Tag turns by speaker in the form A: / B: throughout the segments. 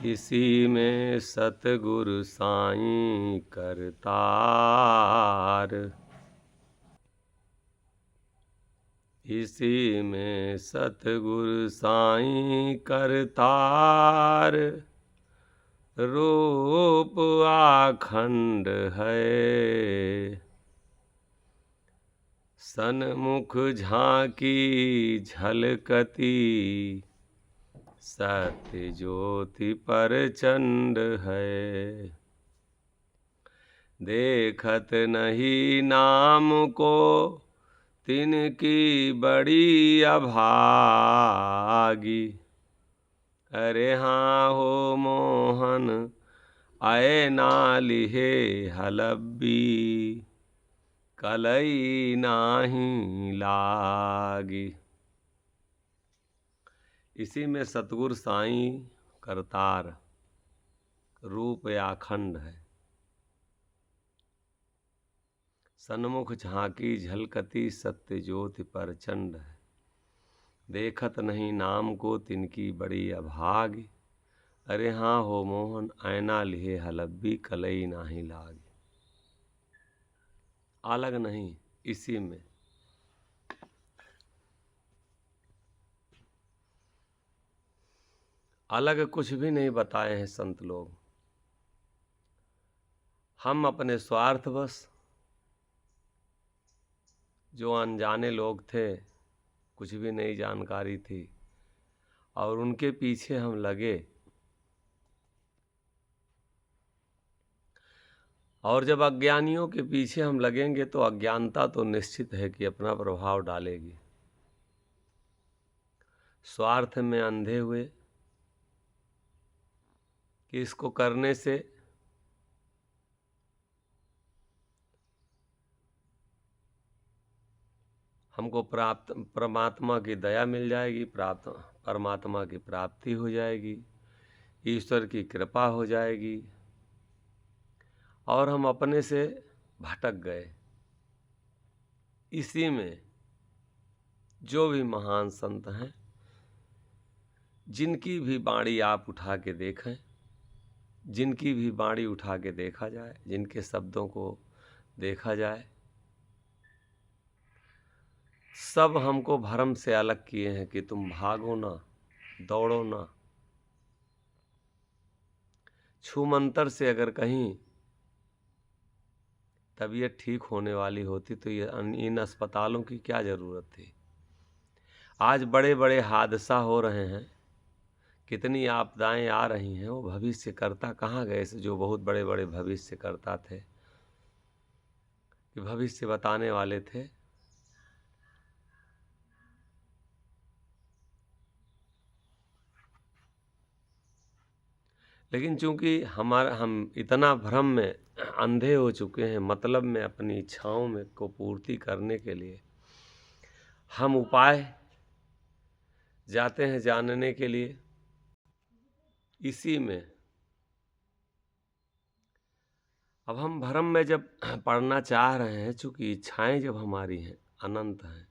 A: इसी में सतगुरु साईं करतार। इसी में सतगुरु साईं करतार। रूप आखंड है, सन्मुख झांकी झलकती। सत्य ज्योति प्रचंड है, देखत नहीं नाम को तिनकी बड़ी अभागी। अरे हाँ हो मोहन आए ना लिहे हलब्बी, कलई नाही लागी। इसी में सतगुरु साईं करतार। रूप आखंड है, सन्मुख झांकी झलकती। सत्य ज्योति प्रचंड है, देखत नहीं नाम को तिनकी बड़ी अभागी। अरे हाँ हो मोहन ऐना लिहे हलब्बी, कलई नाही लागी। अलग नहीं, इसी में। अलग कुछ भी नहीं बताए हैं संत लोग। हम अपने स्वार्थवश, जो अनजाने लोग थे, कुछ भी नई जानकारी थी और उनके पीछे हम लगे। और जब अज्ञानियों के पीछे हम लगेंगे तो अज्ञानता तो निश्चित है कि अपना प्रभाव डालेगी। स्वार्थ में अंधे हुए कि इसको करने से हमको प्राप्त परमात्मा की दया मिल जाएगी, परमात्मा की प्राप्ति हो जाएगी, ईश्वर की कृपा हो जाएगी, और हम अपने से भटक गए। इसी में जो भी महान संत हैं, जिनकी भी बाणी आप उठा के देखें, जिनकी भी बाणी उठा के देखा जाए, जिनके शब्दों को देखा जाए, सब हमको भ्रम से अलग किए हैं कि तुम भागो ना, दौड़ो ना। छूमंतर से अगर कहीं तबीयत ठीक होने वाली होती तो ये इन अस्पतालों की क्या ज़रूरत थी। आज बड़े बड़े हादसा हो रहे हैं, कितनी आपदाएं आ रही हैं। वो भविष्यकर्ता कहाँ गए से जो बहुत बड़े बड़े भविष्यकर्ता थे, कि भविष्य बताने वाले थे। लेकिन चूंकि हम इतना भ्रम में अंधे हो चुके हैं, मतलब में अपनी इच्छाओं में को पूर्ति करने के लिए हम उपाय जाते हैं जानने के लिए। इसी में अब हम भ्रम में जब पढ़ना चाह रहे हैं, चूंकि इच्छाएं जब हमारी हैं, अनंत हैं,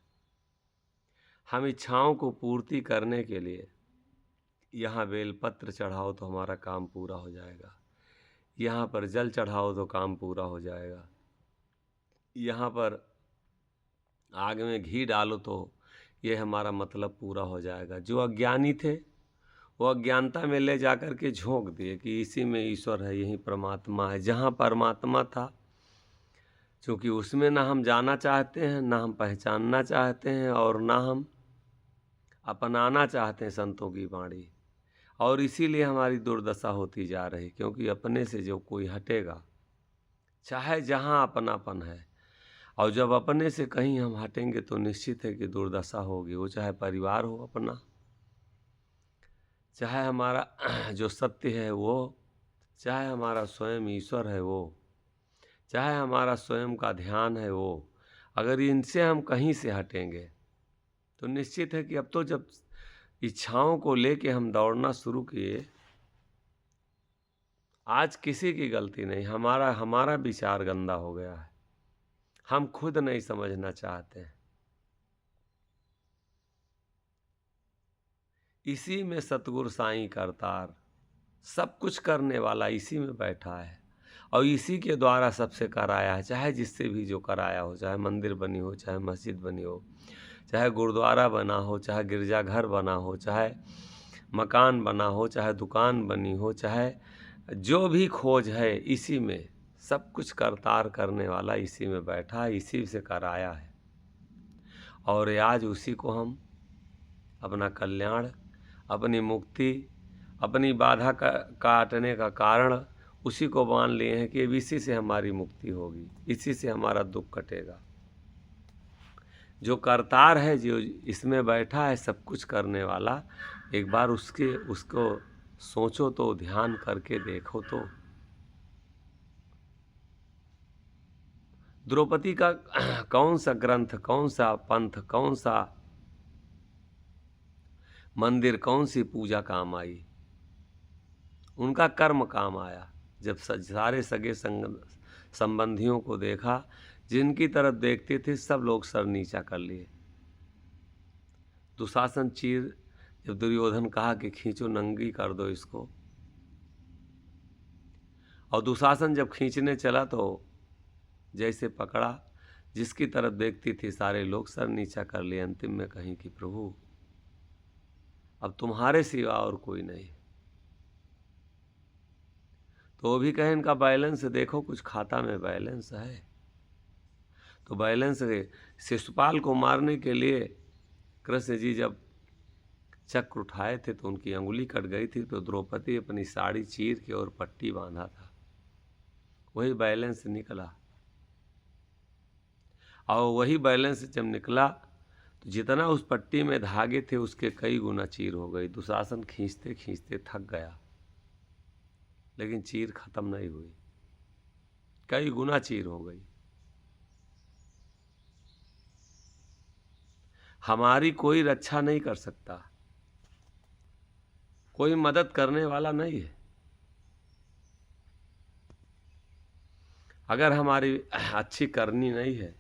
A: हम इच्छाओं को पूर्ति करने के लिए यहाँ बेलपत्र चढ़ाओ तो हमारा काम पूरा हो जाएगा, यहाँ पर जल चढ़ाओ तो काम पूरा हो जाएगा, यहाँ पर आग में घी डालो तो ये हमारा मतलब पूरा हो जाएगा। जो अज्ञानी थे वो अज्ञानता में ले जाकर के झोंक दिए कि इसी में ईश्वर है, यही परमात्मा है। जहाँ परमात्मा था, क्योंकि उसमें ना हम जाना चाहते हैं, ना हम पहचानना चाहते हैं, और ना हम अपनाना चाहते हैं संतों की वाणी। और इसीलिए हमारी दुर्दशा होती जा रही, क्योंकि अपने से जो कोई हटेगा, चाहे जहाँ अपनापन है, और जब अपने से कहीं हम हटेंगे तो निश्चित है कि दुर्दशा होगी। वो चाहे परिवार हो अपना, चाहे हमारा जो सत्य है वो, चाहे हमारा स्वयं ईश्वर है वो, चाहे हमारा स्वयं का ध्यान है वो। अगर इनसे हम कहीं से हटेंगे तो निश्चित है कि अब तो जब इच्छाओं को लेके हम दौड़ना शुरू किए, आज किसी की गलती नहीं, हमारा विचार गंदा हो गया है। हम खुद नहीं समझना चाहते हैं। इसी में सतगुरु साईं करतार। सब कुछ करने वाला इसी में बैठा है और इसी के द्वारा सबसे कराया है, चाहे जिससे भी जो कराया हो, चाहे मंदिर बनी हो, चाहे मस्जिद बनी हो, चाहे गुरुद्वारा बना हो, चाहे गिरजाघर बना हो, चाहे मकान बना हो, चाहे दुकान बनी हो, चाहे जो भी खोज है इसी में, सब कुछ करतार करने वाला इसी में बैठा है, इसी से कराया है। और आज उसी को हम अपना कल्याण, अपनी मुक्ति, अपनी बाधा काटने का कारण उसी को मान लिए हैं कि इसी से हमारी मुक्ति होगी, इसी से हमारा दुख कटेगा। जो करतार है, जो इसमें बैठा है सब कुछ करने वाला, एक बार उसको सोचो तो, ध्यान करके देखो तो। द्रौपदी का कौन सा ग्रंथ, कौन सा पंथ, कौन सा मंदिर, कौन सी पूजा काम आई? उनका कर्म काम आया। जब सारे सगे संबंधियों को देखा, जिनकी तरफ देखते थे सब लोग सर नीचा कर लिए। दुशासन चीर, जब दुर्योधन कहा कि खींचो, नंगी कर दो इसको, और दुशासन जब खींचने चला तो जैसे पकड़ा, जिसकी तरफ देखती थी सारे लोग सर नीचा कर लिए। अंतिम में कहीं कि प्रभु अब तुम्हारे सिवा और कोई नहीं। तो वो भी कहे इनका बैलेंस देखो, कुछ खाता में बैलेंस है। तो बैलेंस शिशुपाल को मारने के लिए कृष्ण जी जब चक्र उठाए थे तो उनकी अंगुली कट गई थी, तो द्रौपदी अपनी साड़ी चीर के और पट्टी बांधा था, वही बैलेंस निकला। और वही बैलेंस जब निकला तो जितना उस पट्टी में धागे थे उसके कई गुना चीर हो गई। दुशासन खींचते खींचते थक गया, लेकिन चीर खत्म नहीं हुई, कई गुना चीर हो गई। हमारी कोई रक्षा नहीं कर सकता, कोई मदद करने वाला नहीं है। अगर हमारी अच्छी करनी नहीं है,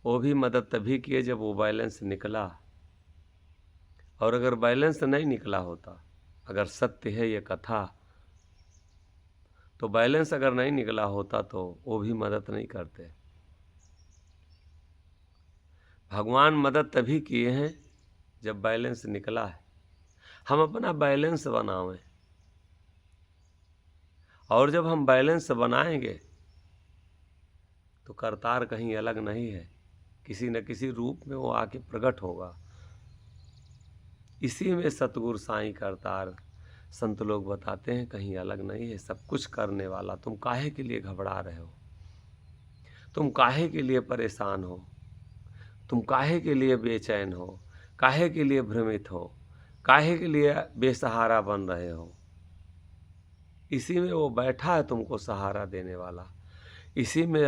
A: वो भी मदद तभी किए जब वो बैलेंस निकला। और अगर बैलेंस नहीं निकला होता, अगर सत्य है ये कथा, तो बैलेंस अगर नहीं निकला होता तो वो भी मदद नहीं करते। भगवान मदद तभी किए हैं जब बैलेंस निकला है। हम अपना बैलेंस बनावें, और जब हम बैलेंस बनाएंगे तो करतार कहीं अलग नहीं है, किसी न किसी रूप में वो आके प्रकट होगा। इसी में सतगुरु साईं करतार संत लोग बताते हैं, कहीं अलग नहीं है, सब कुछ करने वाला। तुम काहे के लिए घबरा रहे हो, तुम काहे के लिए परेशान हो, तुम काहे के लिए बेचैन हो, काहे के लिए भ्रमित हो, काहे के लिए बेसहारा बन रहे हो? इसी में वो बैठा है तुमको सहारा देने वाला, इसी में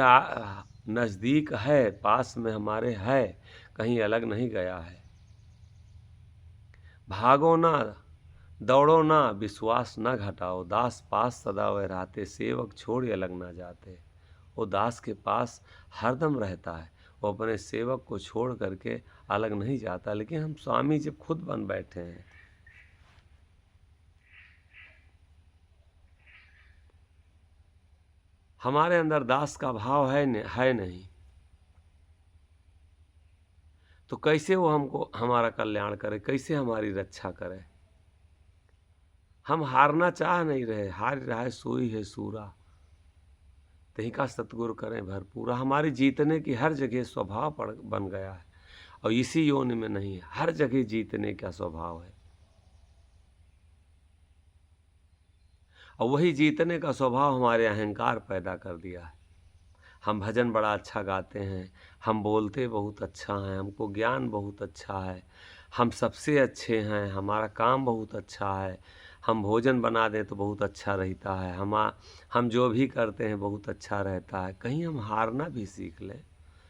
A: नज़दीक है, पास में हमारे है, कहीं अलग नहीं गया है। भागो ना, दौड़ो ना, विश्वास ना घटाओ, दास पास सदा वह रहते, सेवक छोड़ अलग ना जाते। वो दास के पास हरदम रहता है, वो अपने सेवक को छोड़ करके अलग नहीं जाता। लेकिन हम स्वामी जब खुद बन बैठे हैं, हमारे अंदर दास का भाव है नहीं, तो कैसे वो हमको हमारा कल्याण करे, कैसे हमारी रक्षा करे? हम हारना चाह नहीं रहे, हार रहा है सोई है सूरा, तही का सतगुरु करें भरपूरा। हमारी जीतने की हर जगह स्वभाव बन गया है, और इसी योनि में नहीं है, हर जगह जीतने का स्वभाव है। और वही जीतने का स्वभाव हमारे अहंकार पैदा कर दिया है। हम भजन बड़ा अच्छा गाते हैं, हम बोलते बहुत अच्छा हैं, हमको ज्ञान बहुत अच्छा है, हम सबसे अच्छे हैं, हमारा काम बहुत अच्छा है, हम भोजन बना दें तो बहुत अच्छा रहता है, हम जो भी करते हैं बहुत अच्छा रहता है। कहीं हम हारना भी सीख लें,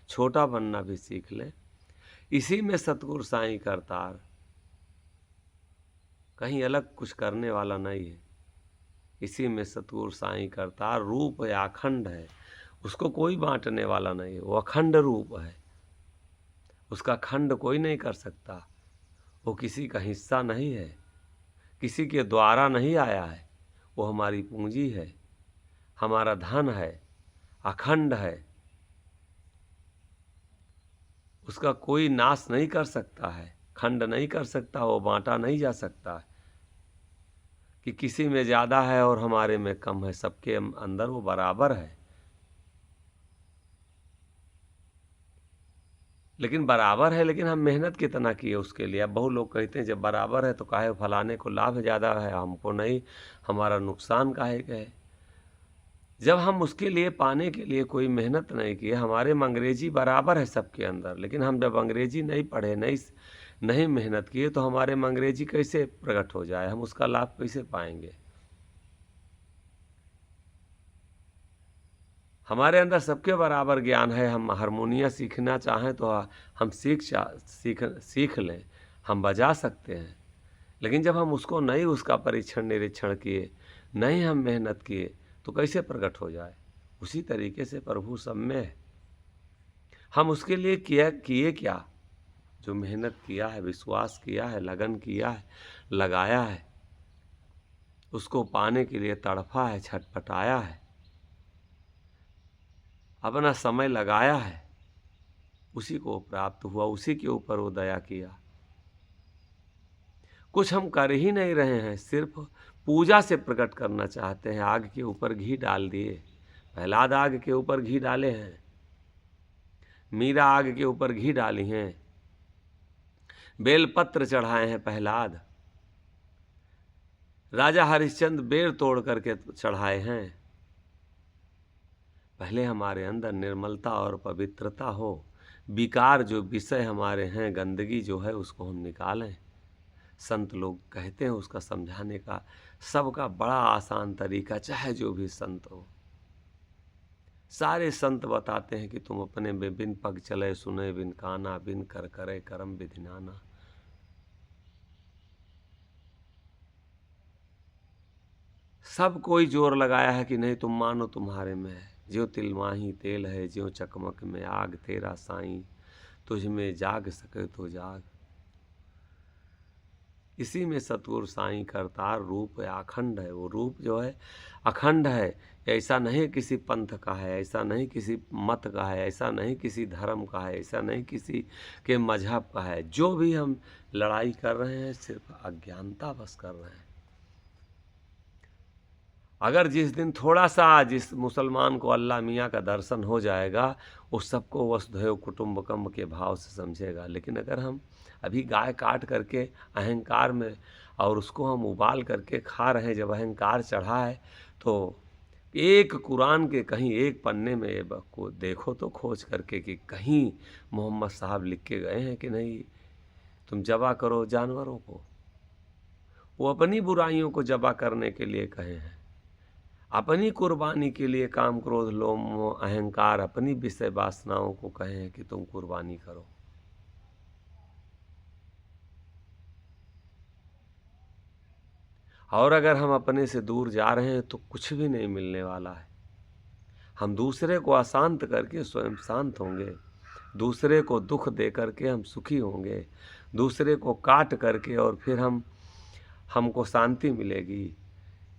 A: छोटा बनना भी सीख लें। इसी में सतगुरु साईं करतार, कहीं अलग कुछ करने वाला नहीं है। इसी में सतगुरु साईं करतार रूप है, अखंड है, उसको कोई बांटने वाला नहीं है। वो अखंड रूप है, उसका खंड कोई नहीं कर सकता। वो किसी का हिस्सा नहीं है, किसी के द्वारा नहीं आया है, वो हमारी पूंजी है, हमारा धन है, अखंड है, उसका कोई नाश नहीं कर सकता है, खंड नहीं कर सकता, वो बांटा नहीं जा सकता है कि किसी में ज़्यादा है और हमारे में कम है। सबके अंदर वो बराबर है। लेकिन बराबर है, लेकिन हम मेहनत कितना किए उसके लिए। अब बहुत लोग कहते हैं जब बराबर है तो काहे फलाने को लाभ ज़्यादा है, हमको नहीं, हमारा नुकसान काहे का है। जब हम उसके लिए पाने के लिए कोई मेहनत नहीं किए, हमारे में अंग्रेजी बराबर है सबके अंदर, लेकिन हम जब अंग्रेजी नहीं पढ़े, नहीं मेहनत किए, तो हमारे में अंग्रेजी कैसे प्रकट हो जाए, हम उसका लाभ कैसे पाएंगे। हमारे अंदर सबके बराबर ज्ञान है। हम हारमोनिया सीखना चाहें तो हम सीख लें, हम बजा सकते हैं। लेकिन जब हम उसको नहीं, उसका परीक्षण निरीक्षण किए, नहीं हम मेहनत किए, तो कैसे प्रकट हो जाए। उसी तरीके से प्रभु सब में है। हम उसके लिए किए क्या, जो मेहनत किया है, विश्वास किया है, लगन किया है, लगाया है, उसको पाने के लिए तड़फा है, छटपटाया है, अपना समय लगाया है, उसी को प्राप्त हुआ, उसी के ऊपर वो दया किया। कुछ हम कर ही नहीं रहे हैं, सिर्फ पूजा से प्रकट करना चाहते हैं। आग के ऊपर घी डाल दिए, प्रहलाद आग के ऊपर घी डाले हैं, मीरा आग के ऊपर घी डाली हैं, बेलपत्र चढ़ाए हैं प्रहलाद, राजा हरिश्चंद्र बेर तोड़ करके चढ़ाए हैं। पहले हमारे अंदर निर्मलता और पवित्रता हो, विकार जो विषय हमारे हैं, गंदगी जो है, उसको हम निकालें। संत लोग कहते हैं उसका समझाने का सबका बड़ा आसान तरीका, चाहे जो भी संत हो, सारे संत बताते हैं कि तुम अपने में बिन पग चले सुने बिन काना, बिन कर करे करम विधिनाना। सब कोई जोर लगाया है कि नहीं तुम मानो तुम्हारे में है, ज्यों तिल माही तेल है, ज्यों चकमक में आग, तेरा साईं तुझ में जाग सके तो जाग। इसी में सतगुरु साईं करतार रूप है, अखंड है। वो रूप जो है अखंड है। ऐसा नहीं किसी पंथ का है, ऐसा नहीं किसी मत का है, ऐसा नहीं किसी धर्म का है, ऐसा नहीं किसी के मजहब का है। जो भी हम लड़ाई कर रहे हैं सिर्फ अज्ञानता बस कर रहे हैं। अगर जिस दिन थोड़ा सा जिस मुसलमान को अल्लाह मियाँ का दर्शन हो जाएगा, उस सबको वसुधैव कुटुम्बकम के भाव से समझेगा। लेकिन अगर हम अभी गाय काट करके अहंकार में और उसको हम उबाल करके खा रहे हैं, जब अहंकार चढ़ा है, तो एक कुरान के कहीं एक पन्ने में को देखो तो खोज करके कि कहीं मोहम्मद साहब लिख के गए हैं कि नहीं तुम जबा करो जानवरों को। वो अपनी बुराइयों को जबा करने के लिए कहे हैं, अपनी कुर्बानी के लिए काम क्रोध लोभ मोह अहंकार अपनी विषय वासनाओं को कहें कि तुम कुर्बानी करो। और अगर हम अपने से दूर जा रहे हैं तो कुछ भी नहीं मिलने वाला है। हम दूसरे को अशांत करके स्वयं शांत होंगे, दूसरे को दुख दे करके हम सुखी होंगे, दूसरे को काट करके और फिर हमको शांति मिलेगी।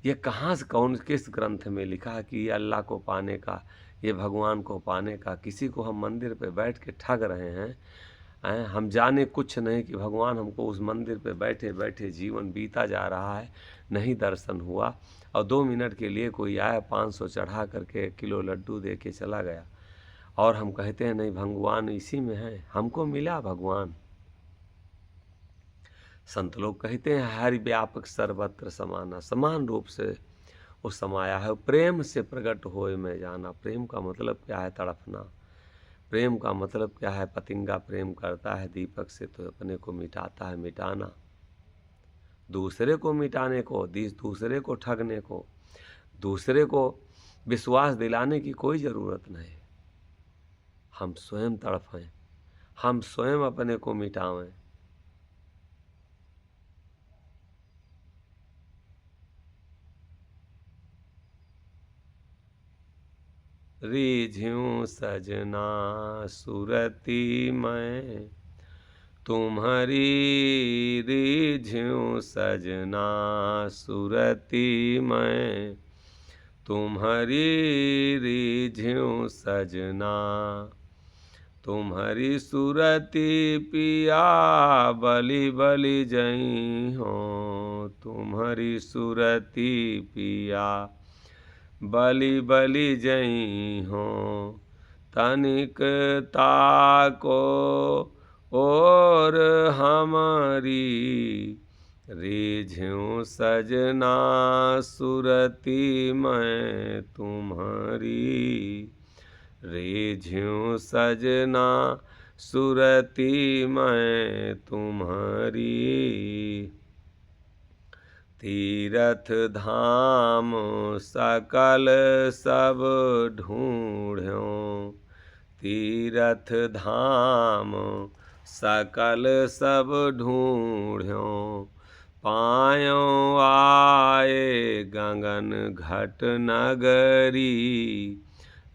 A: ये कहाँ से कौन किस ग्रंथ में लिखा है कि ये अल्लाह को पाने का, ये भगवान को पाने का। किसी को हम मंदिर पे बैठ के ठग रहे हैं, हम जाने कुछ नहीं कि भगवान हमको उस मंदिर पे बैठे बैठे जीवन बीता जा रहा है, नहीं दर्शन हुआ, और 2 मिनट के लिए कोई आया 500 चढ़ा करके किलो लड्डू दे के चला गया, और हम कहते हैं नहीं भगवान इसी में है, हमको मिला भगवान। संत लोग कहते हैं हरि व्यापक सर्वत्र समाना, समान रूप से वो समाया है। प्रेम से प्रकट होए मैं जाना। प्रेम का मतलब क्या है? तड़पना। प्रेम का मतलब क्या है? पतिंगा प्रेम करता है दीपक से तो अपने को मिटाता है मिटाना। दूसरे को मिटाने को, दूसरे को ठगने को, दूसरे को विश्वास दिलाने की कोई ज़रूरत नहीं। हम स्वयं तड़पें, हम स्वयं अपने को मिटावें। रिझ्यूं सजना सुरती मैं, तुम्हारी रिझ्यूं सजना सुरती मैं, तुम्हारी रिझ्यूं सजना, तुम्हारी सुरती पिया बलि बलि जई हो, तुम्हारी सुरती पिया बलि बलि जई हो। तनिक ताको और हमारी रिझ्यूं सजना सुरती मैं, तुम्हारी रिझ्यूं सजना सुरती मैं तुम्हारी। तीरथ धाम सकल सब ढूंढ्यों, तीरथ धाम सकल सब ढूंढ्यों, पायों आए गगन घट नगरी,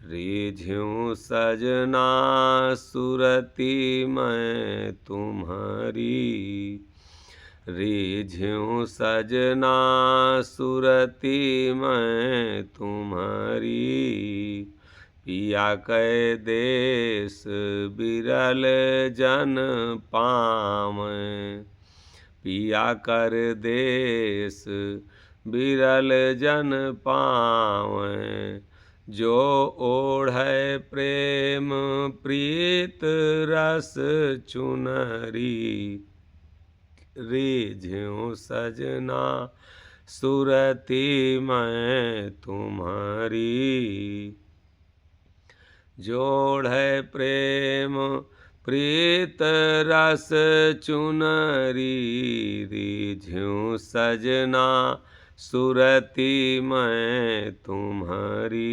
A: रिझ्यूं सजना सुरती मैं तुम्हारी, रिझ्यूं सजना सुरती मैं तुम्हारी। पिया कै देश बिरल जन पावैं, पिया कर देश बिरल जन पावैं, जो ओढ़ै प्रेम प्रीत रस चुनरी, रिझ्यूं सजना सुरती मैं तुम्हारी। जोड़ै प्रेम प्रीत रस चुनरी, रिझ्यूं सजना सुरती मैं तुम्हारी।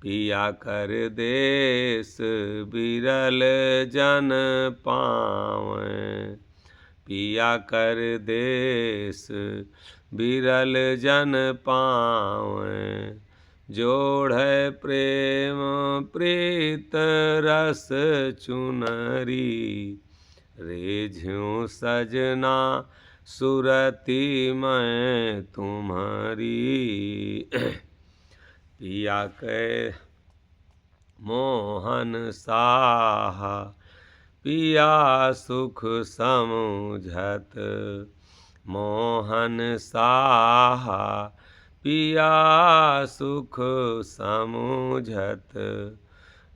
A: पिया कर देश बिरल जन पावैं, पिया कर देश बिरल जन पावैं, जोड़ै प्रेम प्रीत रस चुनरी, रिझ्यूं सजना सुरती मैं तुम्हारी। पिया कै मोहन साहा पिया सुख समुझत, मोहन साहा पिया सुख समुझत,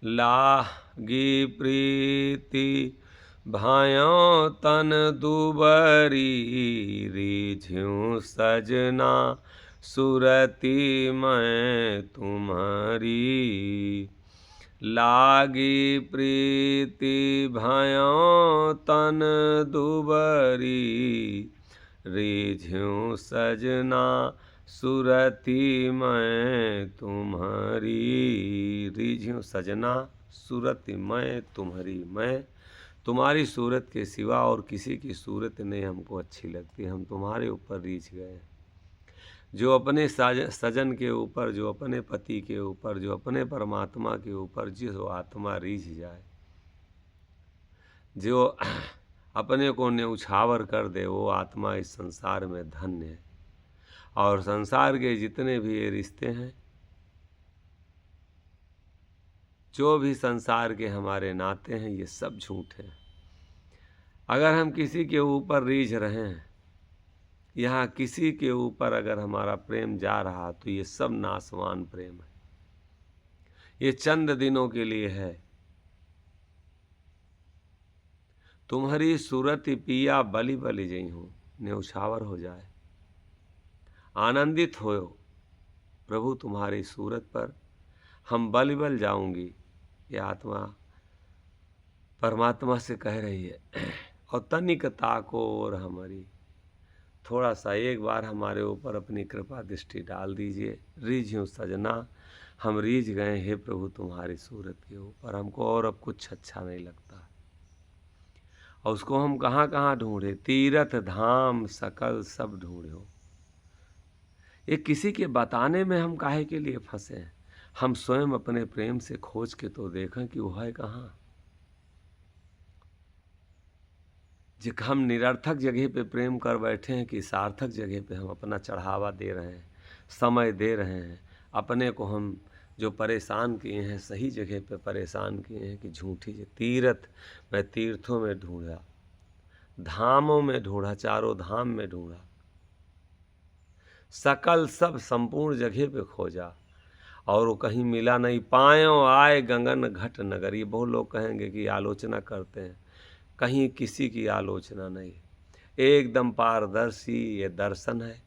A: लागी प्रीति भायों तन दुबरी, रिझ्यूं सजना सुरती मैं तुम्हारी। लागी प्रीति भयों तन दुबरी, रिझ्यूं सजना सुरती मैं तुम्हारी। रिझ्यूं सजना सूरत मैं तुम्हारी, मैं तुम्हारी सूरत के सिवा और किसी की सूरत नहीं हमको अच्छी लगती, हम तुम्हारे ऊपर रीझ गए। जो अपने सजन के ऊपर, जो अपने पति के ऊपर, जो अपने परमात्मा के ऊपर जो आत्मा रीझ जाए, जो अपने को न्यौछावर कर दे, वो आत्मा इस संसार में धन्य है। और संसार के जितने भी ये रिश्ते हैं, जो भी संसार के हमारे नाते हैं, ये सब झूठे हैं। अगर हम किसी के ऊपर रीझ रहे हैं, यहाँ किसी के ऊपर अगर हमारा प्रेम जा रहा, तो ये सब नासवान प्रेम है, ये चंद दिनों के लिए है। तुम्हारी सूरत पिया बलि बलि जई हूँ, न्यौछावर हो जाए, आनंदित हो प्रभु तुम्हारी सूरत पर हम बलि बल जाऊंगी, ये आत्मा परमात्मा से कह रही है। और तनिक ताको और हमारी, थोड़ा सा एक बार हमारे ऊपर अपनी कृपा दृष्टि डाल दीजिए। रिझ्यूं सजना, हम रीझ गए हे प्रभु तुम्हारी सूरत के ऊपर, हमको और अब कुछ अच्छा नहीं लगता। और उसको हम कहाँ कहाँ ढूंढे, तीरथ धाम सकल सब ढूंढो। ये किसी के बताने में हम काहे के लिए फंसे हैं, हम स्वयं अपने प्रेम से खोज के तो देखें कि वो है कहाँ। जो हम निरर्थक जगह पे प्रेम कर बैठे हैं कि सार्थक जगह पे हम अपना चढ़ावा दे रहे हैं, समय दे रहे हैं। अपने को हम जो परेशान किए हैं, सही जगह पे परेशान किए हैं कि झूठी तीर्थ, मैं तीर्थों में ढूंढा, धामों में ढूंढा, चारों धाम में ढूंढा, सकल सब संपूर्ण जगह पे खोजा और वो कहीं मिला नहीं। पायो आए गगन घट नगर। ये बहुत लोग कहेंगे कि आलोचना करते हैं, कहीं किसी की आलोचना नहीं, एकदम पारदर्शी ये दर्शन है।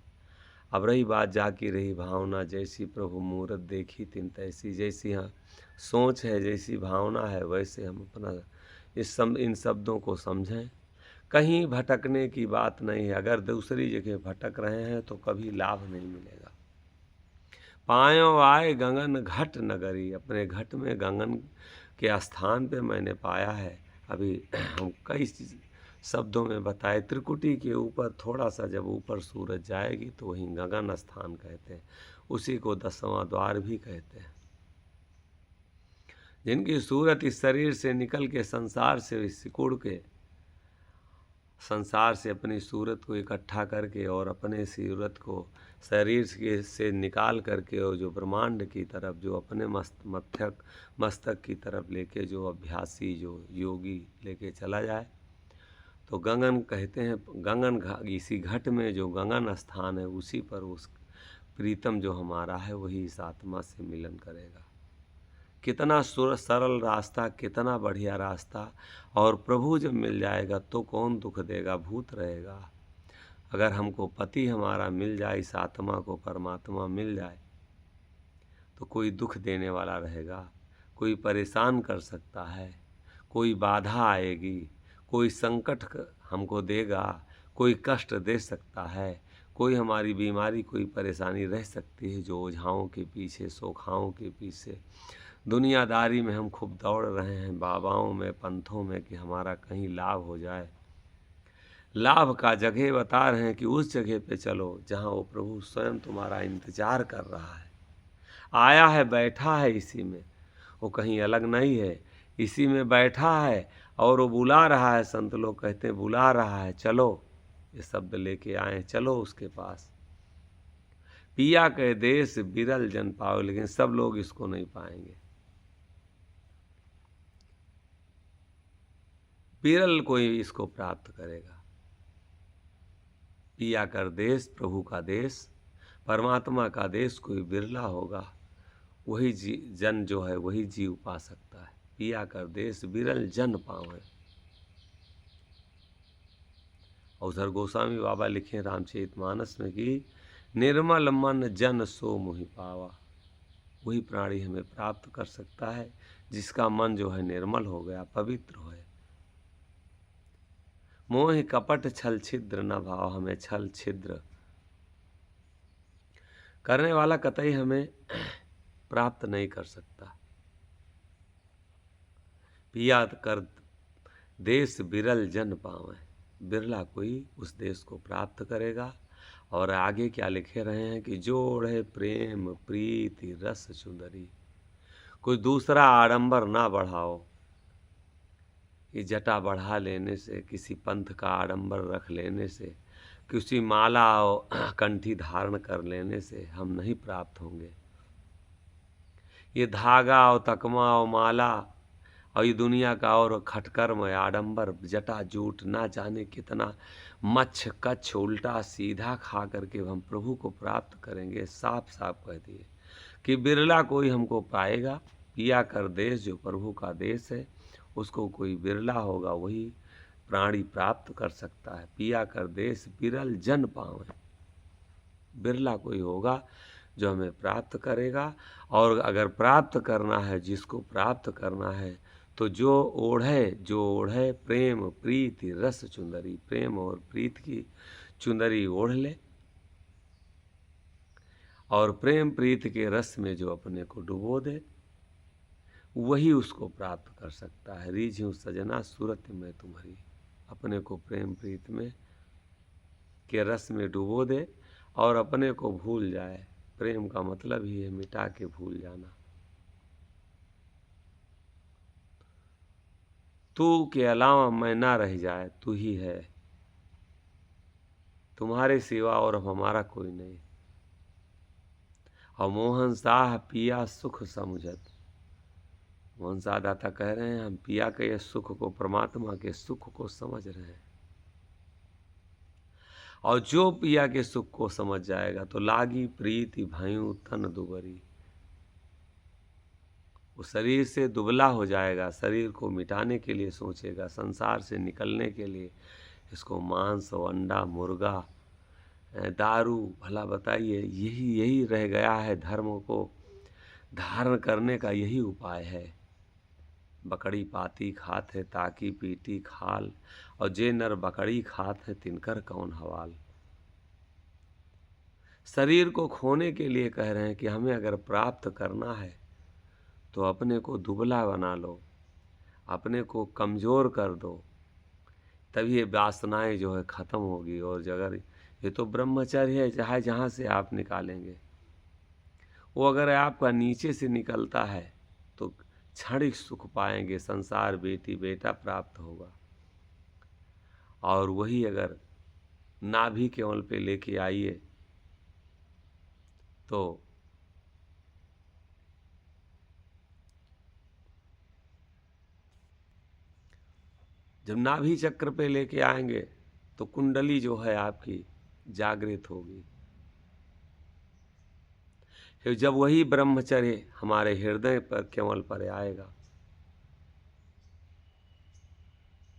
A: अब रही बात जाकी रही भावना, जैसी प्रभु मूरत देखी तिन तैसी। जैसी हाँ सोच है, जैसी भावना है, वैसे हम अपना इन शब्दों को समझें। कहीं भटकने की बात नहीं है। अगर दूसरी जगह भटक रहे हैं तो कभी लाभ नहीं मिलेगा। पायो आए गगन घट नगरी। अपने घट में गगन के स्थान पे मैंने पाया है। अभी हम कई शब्दों में बताए, त्रिकुटी के ऊपर थोड़ा सा जब ऊपर सूरज जाएगी तो वहीं गगन स्थान कहते हैं। उसी को 10वां द्वार भी कहते हैं। जिनकी सूरत इस शरीर से निकल के संसार से सिकुड़ के, संसार से अपनी सूरत को इकट्ठा करके और अपने सूरत को शरीर से निकाल करके और जो ब्रह्मांड की तरफ, जो अपने मस्तक की तरफ लेके जो अभ्यासी, जो योगी लेके चला जाए, तो गगन कहते हैं। गगन इसी घट में जो गगन स्थान है, उसी पर उस प्रीतम जो हमारा है वही इस आत्मा से मिलन करेगा। कितना सरल रास्ता, कितना बढ़िया रास्ता। और प्रभु जब मिल जाएगा तो कौन दुख देगा, भूत रहेगा। अगर हमको पति हमारा मिल जाए, इस आत्मा को परमात्मा मिल जाए, तो कोई दुख देने वाला रहेगा, कोई परेशान कर सकता है, कोई बाधा आएगी, कोई संकट हमको देगा, कोई कष्ट दे सकता है, कोई हमारी बीमारी, कोई परेशानी रह सकती है। जो ओझाओं के पीछे, सोखाओं के पीछे दुनियादारी में हम खूब दौड़ रहे हैं, बाबाओं में, पंथों में, कि हमारा कहीं लाभ हो जाए। लाभ का जगह बता रहे हैं कि उस जगह पे चलो जहाँ वो प्रभु स्वयं तुम्हारा इंतजार कर रहा है, आया है, बैठा है इसी में। वो कहीं अलग नहीं है, इसी में बैठा है और वो बुला रहा है। संत लोग कहते हैं बुला रहा है, चलो, ये शब्द लेके आए, चलो उसके पास। पिया के देश बिरल जन पाओ, लेकिन सब लोग इसको नहीं पाएंगे। बिरल कोई इसको प्राप्त करेगा। पिया कर देश, प्रभु का देश, परमात्मा का देश कोई बिरला होगा। वही जन जो है वही जीव पा सकता है। पिया कर देश बिरल जन पावे। और उधर गोस्वामी बाबा लिखे रामचरितमानस में कि निर्मल मन जन सो मुहि पावा। वही प्राणी हमें प्राप्त कर सकता है जिसका मन जो है निर्मल हो गया, पवित्र हो। मोह कपट छल छिद्र न भाव। हमें छल छिद्र करने वाला कतई हमें प्राप्त नहीं कर सकता। पिया कर देश बिरल जन पावे। बिरला कोई उस देश को प्राप्त करेगा। और आगे क्या लिखे रहे हैं कि जोड़े प्रेम प्रीति रस सुंदरी। कोई दूसरा आडंबर ना बढ़ाओ। कि जटा बढ़ा लेने से, किसी पंथ का आडंबर रख लेने से, किसी माला और कंठी धारण कर लेने से हम नहीं प्राप्त होंगे। ये धागा और तकमा और माला और ये दुनिया का और खटकर्म आडंबर, जटा जूट, ना जाने कितना मच्छ कच्छ उल्टा सीधा खा करके हम प्रभु को प्राप्त करेंगे। साफ साफ कह दिए कि बिरला कोई हमको पाएगा। पिया कर देश जो प्रभु का देश है, उसको कोई बिरला होगा, वही प्राणी प्राप्त कर सकता है। पिया कर देश बिरल जन पावे। बिरला कोई होगा जो हमें प्राप्त करेगा। और अगर प्राप्त करना है, जिसको प्राप्त करना है, तो जो ओढ़े प्रेम प्रीति रस चुंदरी। प्रेम और प्रीत की चुंदरी ओढ़ ले और प्रेम प्रीत के रस में जो अपने को डुबो दे, वही उसको प्राप्त कर सकता है। रीझूं सजना सूरत में तुम्हारी। अपने को प्रेम प्रीत में के रस में डुबो दे और अपने को भूल जाए। प्रेम का मतलब ही है मिटा के भूल जाना। तू के अलावा मैं ना रह जाए, तू ही है, तुम्हारे सिवा और हमारा कोई नहीं। और मोहन साह पिया सुख समुझत, मोहन साह दाता कह रहे हैं हम पिया के ये सुख को, परमात्मा के सुख को समझ रहे हैं। और जो पिया के सुख को समझ जाएगा तो लागी प्रीति भयू तन दुबरी, वो शरीर से दुबला हो जाएगा, शरीर को मिटाने के लिए सोचेगा, संसार से निकलने के लिए। इसको मांस और अंडा, मुर्गा, दारू, भला बताइए, यही रह गया है धर्म को धारण करने का, यही उपाय है। बकड़ी पाती खात है ताकी पीटी खाल, और जे नर बकड़ी खात है तिनकर कौन हवाल। शरीर को खोने के लिए कह रहे हैं कि हमें अगर प्राप्त करना है तो अपने को दुबला बना लो, अपने को कमज़ोर कर दो, तभी ये वासनाएं जो है ख़त्म होगी। और अगर ये तो ब्रह्मचर्य है, चाहे जहाँ से आप निकालेंगे, वो अगर आपका नीचे से निकलता है तो क्षणिक सुख पाएंगे, संसार बेटी बेटा प्राप्त होगा। और वही अगर नाभि केवल पे लेके आइए तो जब नाभि चक्र पे लेके आएंगे तो कुंडली जो है आपकी जागृत होगी। फिर जब वही ब्रह्मचर्य हमारे हृदय पर केवल पर आएगा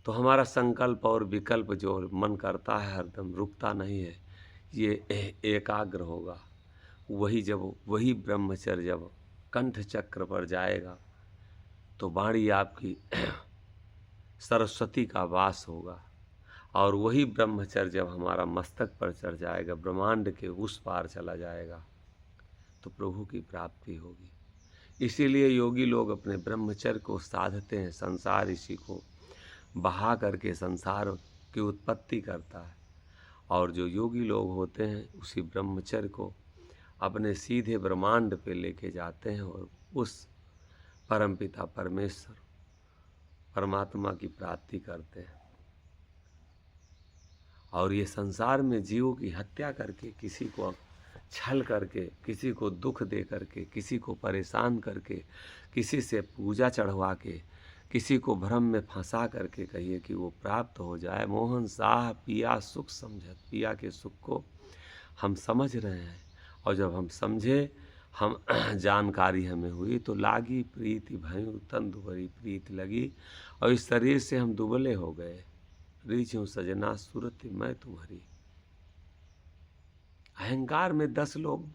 A: तो हमारा संकल्प और विकल्प जो मन करता है हरदम रुकता नहीं है, ये एकाग्र होगा। वही ब्रह्मचर्य जब कंठ चक्र पर जाएगा तो वाणी आपकी सरस्वती का वास होगा। और वही ब्रह्मचर्य जब हमारा मस्तक पर चढ़ जाएगा, ब्रह्मांड के उस पार चला जाएगा, तो प्रभु की प्राप्ति होगी। इसीलिए योगी लोग अपने ब्रह्मचर्य को साधते हैं। संसार इसी को बहा करके संसार की उत्पत्ति करता है, और जो योगी लोग होते हैं उसी ब्रह्मचर्य को अपने सीधे ब्रह्मांड पे लेके जाते हैं और उस परमपिता परमेश्वर परमात्मा की प्राप्ति करते हैं। और ये संसार में जीवों की हत्या करके, किसी को छल करके, किसी को दुख दे करके, किसी को परेशान करके, किसी से पूजा चढ़वा के, किसी को भ्रम में फंसा करके कहिए कि वो प्राप्त हो जाए। मोहन साह पिया सुख समझत, पिया के सुख को हम समझ रहे हैं। और जब हम समझे, हम जानकारी हमें हुई तो लागी प्रीति भयू तन दुबरी, प्रीति लगी और इस शरीर से हम दुबले हो गए। रीझूं सजना सूरत मैं तुम्हारी, अहंकार में 10 लोग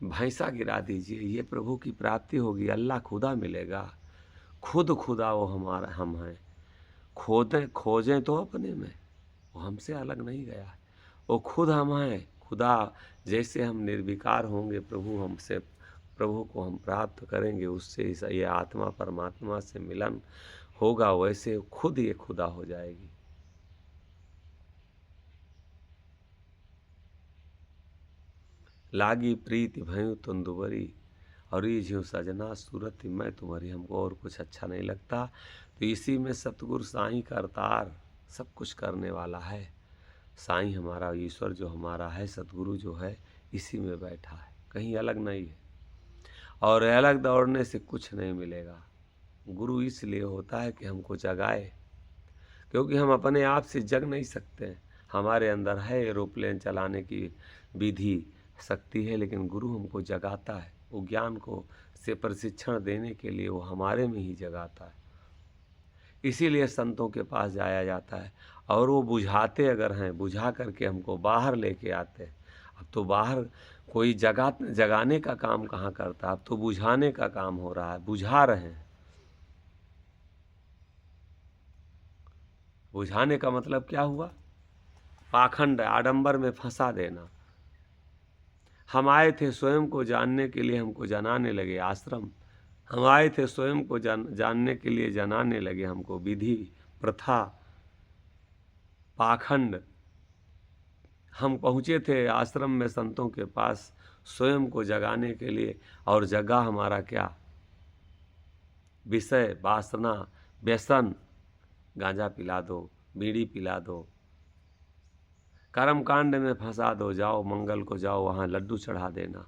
A: भैंसा गिरा दीजिए, ये प्रभु की प्राप्ति होगी, अल्लाह खुदा मिलेगा। खुद खुदा वो हमारा हम हैं। खोजें तो अपने में, वो हमसे अलग नहीं गया है, वो खुद हम हैं। खुदा जैसे हम निर्विकार होंगे, प्रभु को हम प्राप्त करेंगे, उससे ये आत्मा परमात्मा से मिलन होगा, वैसे खुद ये खुदा हो जाएगी। लागी प्रीति भयू तुंदुबरी, और रीझूं सजना सूरत मैं तुम्हारी, हमको और कुछ अच्छा नहीं लगता। तो इसी में सतगुरु साईं का अवतार सब कुछ करने वाला है। साईं हमारा ईश्वर जो हमारा है, सतगुरु जो है, इसी में बैठा है, कहीं अलग नहीं है। और अलग दौड़ने से कुछ नहीं मिलेगा। गुरु इसलिए होता है कि हमको जगाए, क्योंकि हम अपने आप से जग नहीं सकते। हमारे अंदर है एरोप्लेन चलाने की विधि शक्ति है, लेकिन गुरु हमको जगाता है। वो ज्ञान को से प्रशिक्षण देने के लिए वो हमारे में ही जगाता है। इसीलिए संतों के पास जाया जाता है, और वो बुझाते अगर हैं, बुझा करके हमको बाहर लेके आते हैं। अब तो बाहर कोई जगाने का काम कहाँ करता, अब तो बुझाने का काम हो रहा है, बुझा रहे हैं। बुझाने का मतलब क्या हुआ? पाखंड, आडंबर में फंसा देना। हम आए थे स्वयं को जानने के लिए, हमको जनाने लगे आश्रम। हम आए थे स्वयं को जानने के लिए, जनाने लगे हमको विधि प्रथा पाखंड। हम पहुँचे थे आश्रम में संतों के पास स्वयं को जगाने के लिए, और जगा हमारा क्या? विषय, वासना, व्यसन, गांजा पिला दो, बीड़ी पिला दो, कर्म कांड में फंसा दो, जाओ मंगल को जाओ वहाँ लड्डू चढ़ा देना।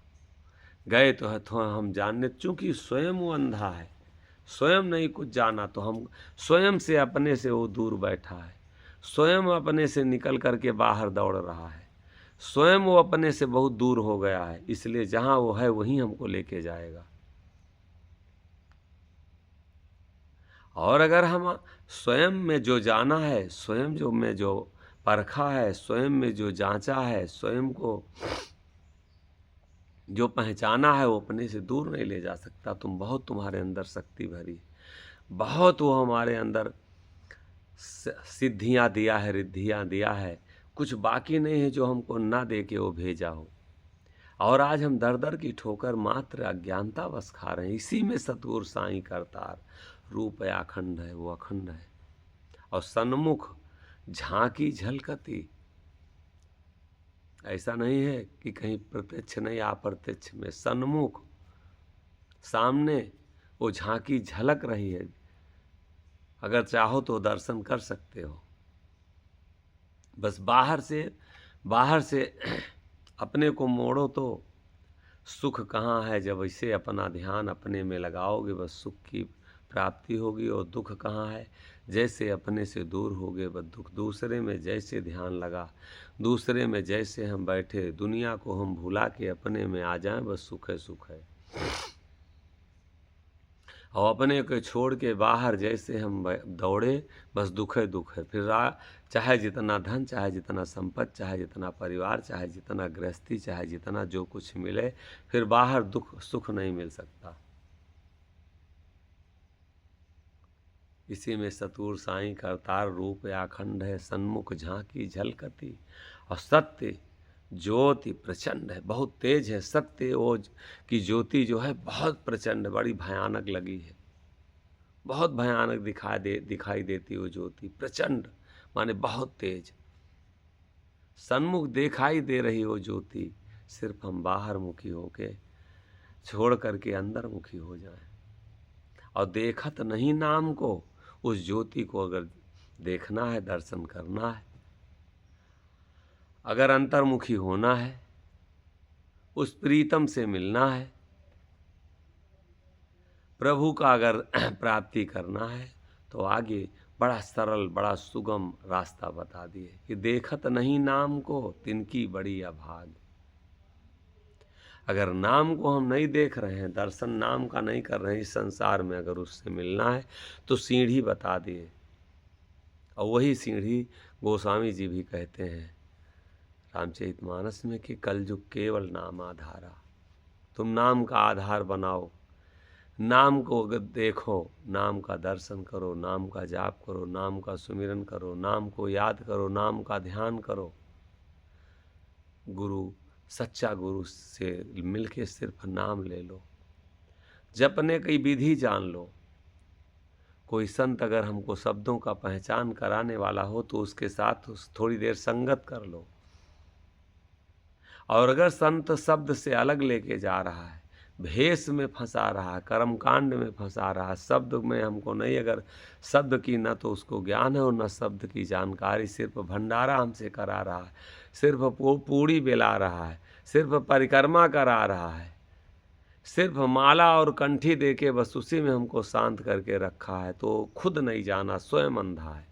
A: गए तो है तो हम जानने, चूंकि स्वयं वो अंधा है, स्वयं नहीं कुछ जाना, तो हम स्वयं से अपने से वो दूर बैठा है, स्वयं अपने से निकल करके बाहर दौड़ रहा है, स्वयं वो अपने से बहुत दूर हो गया है, इसलिए जहाँ वो है वहीं हमको लेके जाएगा। और अगर हम स्वयं में जो जाना है, स्वयं जो में जो परखा है, स्वयं में जो जांचा है, स्वयं को जो पहचाना है, वो अपने से दूर नहीं ले जा सकता। बहुत तुम्हारे अंदर शक्ति भरी, बहुत वो हमारे अंदर सिद्धियाँ दिया है, रिद्धियाँ दिया है, कुछ बाकी नहीं है जो हमको ना दे के वो भेजा हो। और आज हम दर दर की ठोकर मात्र अज्ञानता बस खा रहे हैं। इसी में सतगुरु साईं करतार, रूप अखंड है, वो अखंड है। और सन्मुख झांकी झलकती, ऐसा नहीं है कि कहीं प्रत्यक्ष नहीं, अप्रत्यक्ष में सन्मुख सामने वो झांकी झलक रही है। अगर चाहो तो दर्शन कर सकते हो। बस बाहर से अपने को मोड़ो तो सुख कहाँ है। जब ऐसे अपना ध्यान अपने में लगाओगे बस सुख की प्राप्ति होगी। और दुख कहाँ है, जैसे अपने से दूर होगे बस दुख। दूसरे में जैसे ध्यान लगा, दूसरे में जैसे हम बैठे, दुनिया को हम भुला के अपने में आ जाएं, बस सुख है सुख है। और अपने को छोड़ के बाहर जैसे हम दौड़े, बस दुख है दुख है। फिर चाहे जितना धन, चाहे जितना संपत्ति, चाहे जितना परिवार, चाहे जितना गृहस्थी, चाहे जितना जो कुछ मिले, फिर बाहर दुख सुख नहीं मिल सकता। इसी में सतगुरु साईं करतार, रूप अखंड है, सन्मुख झांकी झलकती। और सत्य ज्योति प्रचंड है, बहुत तेज है। सत्य ओज की ज्योति जो है बहुत प्रचंड, बड़ी भयानक लगी है, बहुत भयानक दिखाई देती वो ज्योति। प्रचंड माने बहुत तेज, सन्मुख दिखाई दे रही वो ज्योति। सिर्फ हम बाहर मुखी होके छोड़ करके अंदर मुखी हो जाएं। और देखत नहीं नाम को, उस ज्योति को अगर देखना है, दर्शन करना है, अगर अंतर्मुखी होना है, उस प्रीतम से मिलना है, प्रभु का अगर प्राप्ति करना है, तो आगे बड़ा सरल बड़ा सुगम रास्ता बता दिए कि देखत नहीं नाम को, तिनकी बड़ी अभाग। अगर नाम को हम नहीं देख रहे हैं, दर्शन नाम का नहीं कर रहे हैं इस संसार में, अगर उससे मिलना है तो सीढ़ी बता दिए। और वही सीढ़ी गोस्वामी जी भी कहते हैं रामचरितमानस में कि कलयुग केवल नाम आधारा। तुम नाम का आधार बनाओ, नाम को अगर देखो, नाम का दर्शन करो, नाम का जाप करो, नाम का सुमिरन करो, नाम को याद करो, नाम का ध्यान करो। गुरु, सच्चा गुरु से मिलके सिर्फ नाम ले लो, जपने की विधि जान लो। कोई संत अगर हमको शब्दों का पहचान कराने वाला हो तो उसके साथ थोड़ी देर संगत कर लो। और अगर संत शब्द से अलग लेके जा रहा है, भेष में फंसा रहा है, कर्मकांड में फंसा रहा है, शब्द में हमको नहीं, अगर शब्द की न तो उसको ज्ञान है और न शब्द की जानकारी, सिर्फ भंडारा हमसे करा रहा है, सिर्फ पूड़ी बेला रहा है, सिर्फ परिक्रमा करा रहा है, सिर्फ माला और कंठी दे के बस उसी में हमको शांत करके रखा है, तो खुद नहीं जाना, स्वयं अंधा है।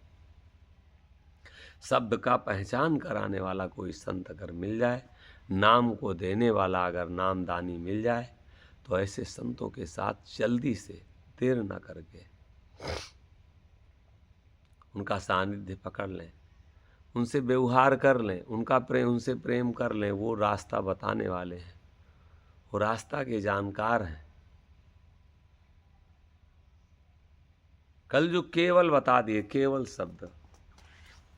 A: शब्द का पहचान कराने वाला कोई संत अगर मिल जाए, नाम को देने वाला अगर नामदानी मिल जाए, तो ऐसे संतों के साथ जल्दी से देर न करके उनका सानिध्य पकड़ लें, उनसे व्यवहार कर लें, उनसे प्रेम कर लें। वो रास्ता बताने वाले हैं, वो रास्ता के जानकार हैं। कलयुग केवल बता दिए, केवल शब्द,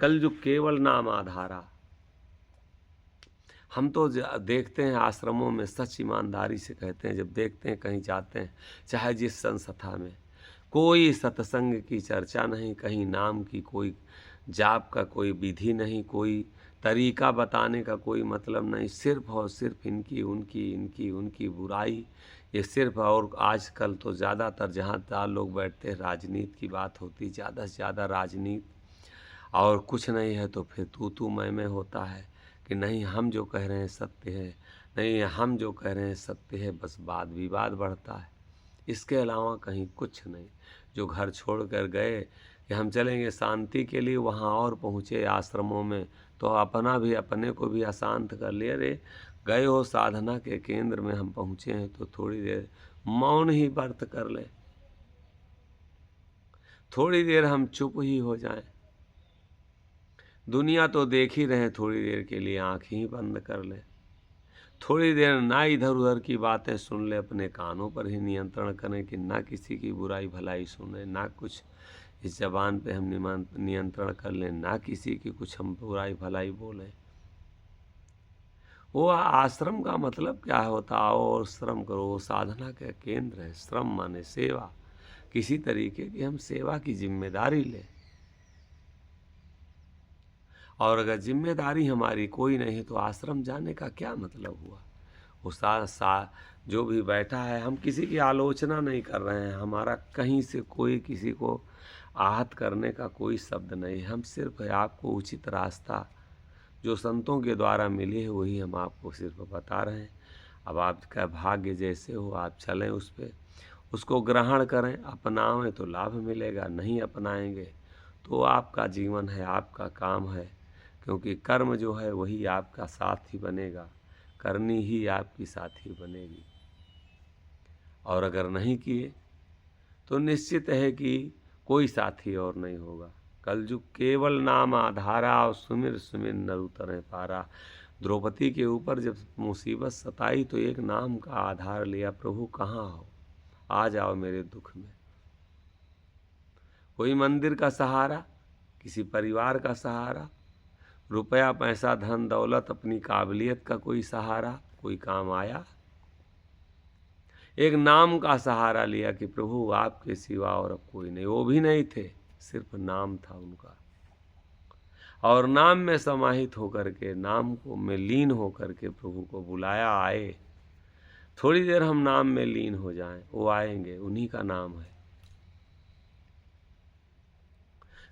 A: कलयुग केवल नाम आधारा। हम तो देखते हैं आश्रमों में, सच ईमानदारी से कहते हैं, जब देखते हैं कहीं जाते हैं, चाहे जिस संस्था में, कोई सत्संग की चर्चा नहीं, कहीं नाम की कोई जाप का कोई विधि नहीं, कोई तरीका बताने का कोई मतलब नहीं, सिर्फ और सिर्फ इनकी उनकी बुराई, ये सिर्फ, और आजकल तो ज़्यादातर जहाँ तहाँ लोग बैठते हैं राजनीति की बात होती, ज़्यादा से ज़्यादा राजनीति, और कुछ नहीं है तो फिर तू मैं होता है कि नहीं हम जो कह रहे हैं सत्य है, नहीं हम जो कह रहे हैं सत्य है, बस वाद विवाद बढ़ता है। इसके अलावा कहीं कुछ नहीं। जो घर छोड़ कर गए कि हम चलेंगे शांति के लिए, वहाँ और पहुँचे आश्रमों में तो अपना भी अपने को भी अशांत कर लिया। अरे गए हो साधना के केंद्र में, हम पहुँचे हैं तो थोड़ी देर मौन ही व्रत कर ले, थोड़ी देर हम चुप ही हो जाएं। दुनिया तो देख ही रहे, थोड़ी देर के लिए आँख ही बंद कर ले, थोड़ी देर ना इधर उधर की बातें सुन ले, अपने कानों पर ही नियंत्रण करें कि ना किसी की बुराई भलाई सुने, ना कुछ इस ज़बान पे हम नियंत्रण कर लें, ना किसी की कुछ हम बुराई भलाई बोलें। वो आश्रम का मतलब क्या होता, आओ और श्रम करो, वो साधना का केंद्र है। श्रम माने सेवा, किसी तरीके की हम सेवा की जिम्मेदारी लें। और अगर जिम्मेदारी हमारी कोई नहीं है तो आश्रम जाने का क्या मतलब हुआ। वो जो भी बैठा है, हम किसी की आलोचना नहीं कर रहे हैं, हमारा कहीं से कोई किसी को आहत करने का कोई शब्द नहीं, हम सिर्फ आपको उचित रास्ता जो संतों के द्वारा मिली है वही हम आपको सिर्फ बता रहे हैं। अब आपका भाग्य जैसे हो आप चलें उस पर, उसको ग्रहण करें, अपनाएं तो लाभ मिलेगा, नहीं अपनाएंगे तो आपका जीवन है, आपका काम है, क्योंकि कर्म जो है वही आपका साथी बनेगा, करनी ही आपकी साथी बनेगी। और अगर नहीं किए तो निश्चित है कि कोई साथी और नहीं होगा। कलयुग केवल नाम आधारा, और सुमिर सुमिर नर उतरे पारा। द्रौपदी के ऊपर जब मुसीबत सताई तो एक नाम का आधार लिया, प्रभु कहाँ हो, आ जाओ मेरे दुख में। कोई मंदिर का सहारा, किसी परिवार का सहारा, रुपया पैसा धन दौलत, अपनी काबिलियत का कोई सहारा, कोई काम आया। एक नाम का सहारा लिया कि प्रभु आपके सिवा और अब कोई नहीं। वो भी नहीं थे, सिर्फ नाम था उनका, और नाम में समाहित होकर के, नाम को में लीन होकर के प्रभु को बुलाया, आए। थोड़ी देर हम नाम में लीन हो जाएं, वो आएंगे, उन्हीं का नाम है।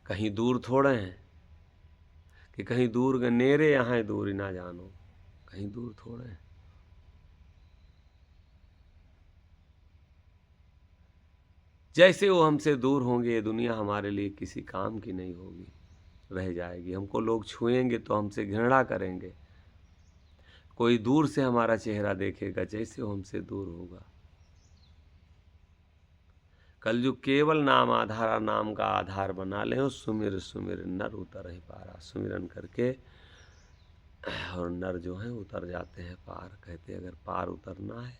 A: कहीं दूर थोड़े हैं कि कहीं दूर गए, नेरे यहाँ दूरी ना जानो, कहीं दूर थोड़े हैं। जैसे वो हमसे दूर होंगे, ये दुनिया हमारे लिए किसी काम की नहीं होगी, रह जाएगी। हमको लोग छुएंगे तो हमसे घृणा करेंगे, कोई दूर से हमारा चेहरा देखेगा जैसे वो हमसे दूर होगा। कलयुग केवल नाम आधारा, नाम का आधार बना ले, और सुमिर सुमिर नर उतर ही पारा। सुमिरन करके और नर जो हैं उतर जाते हैं पार। कहते अगर पार उतरना है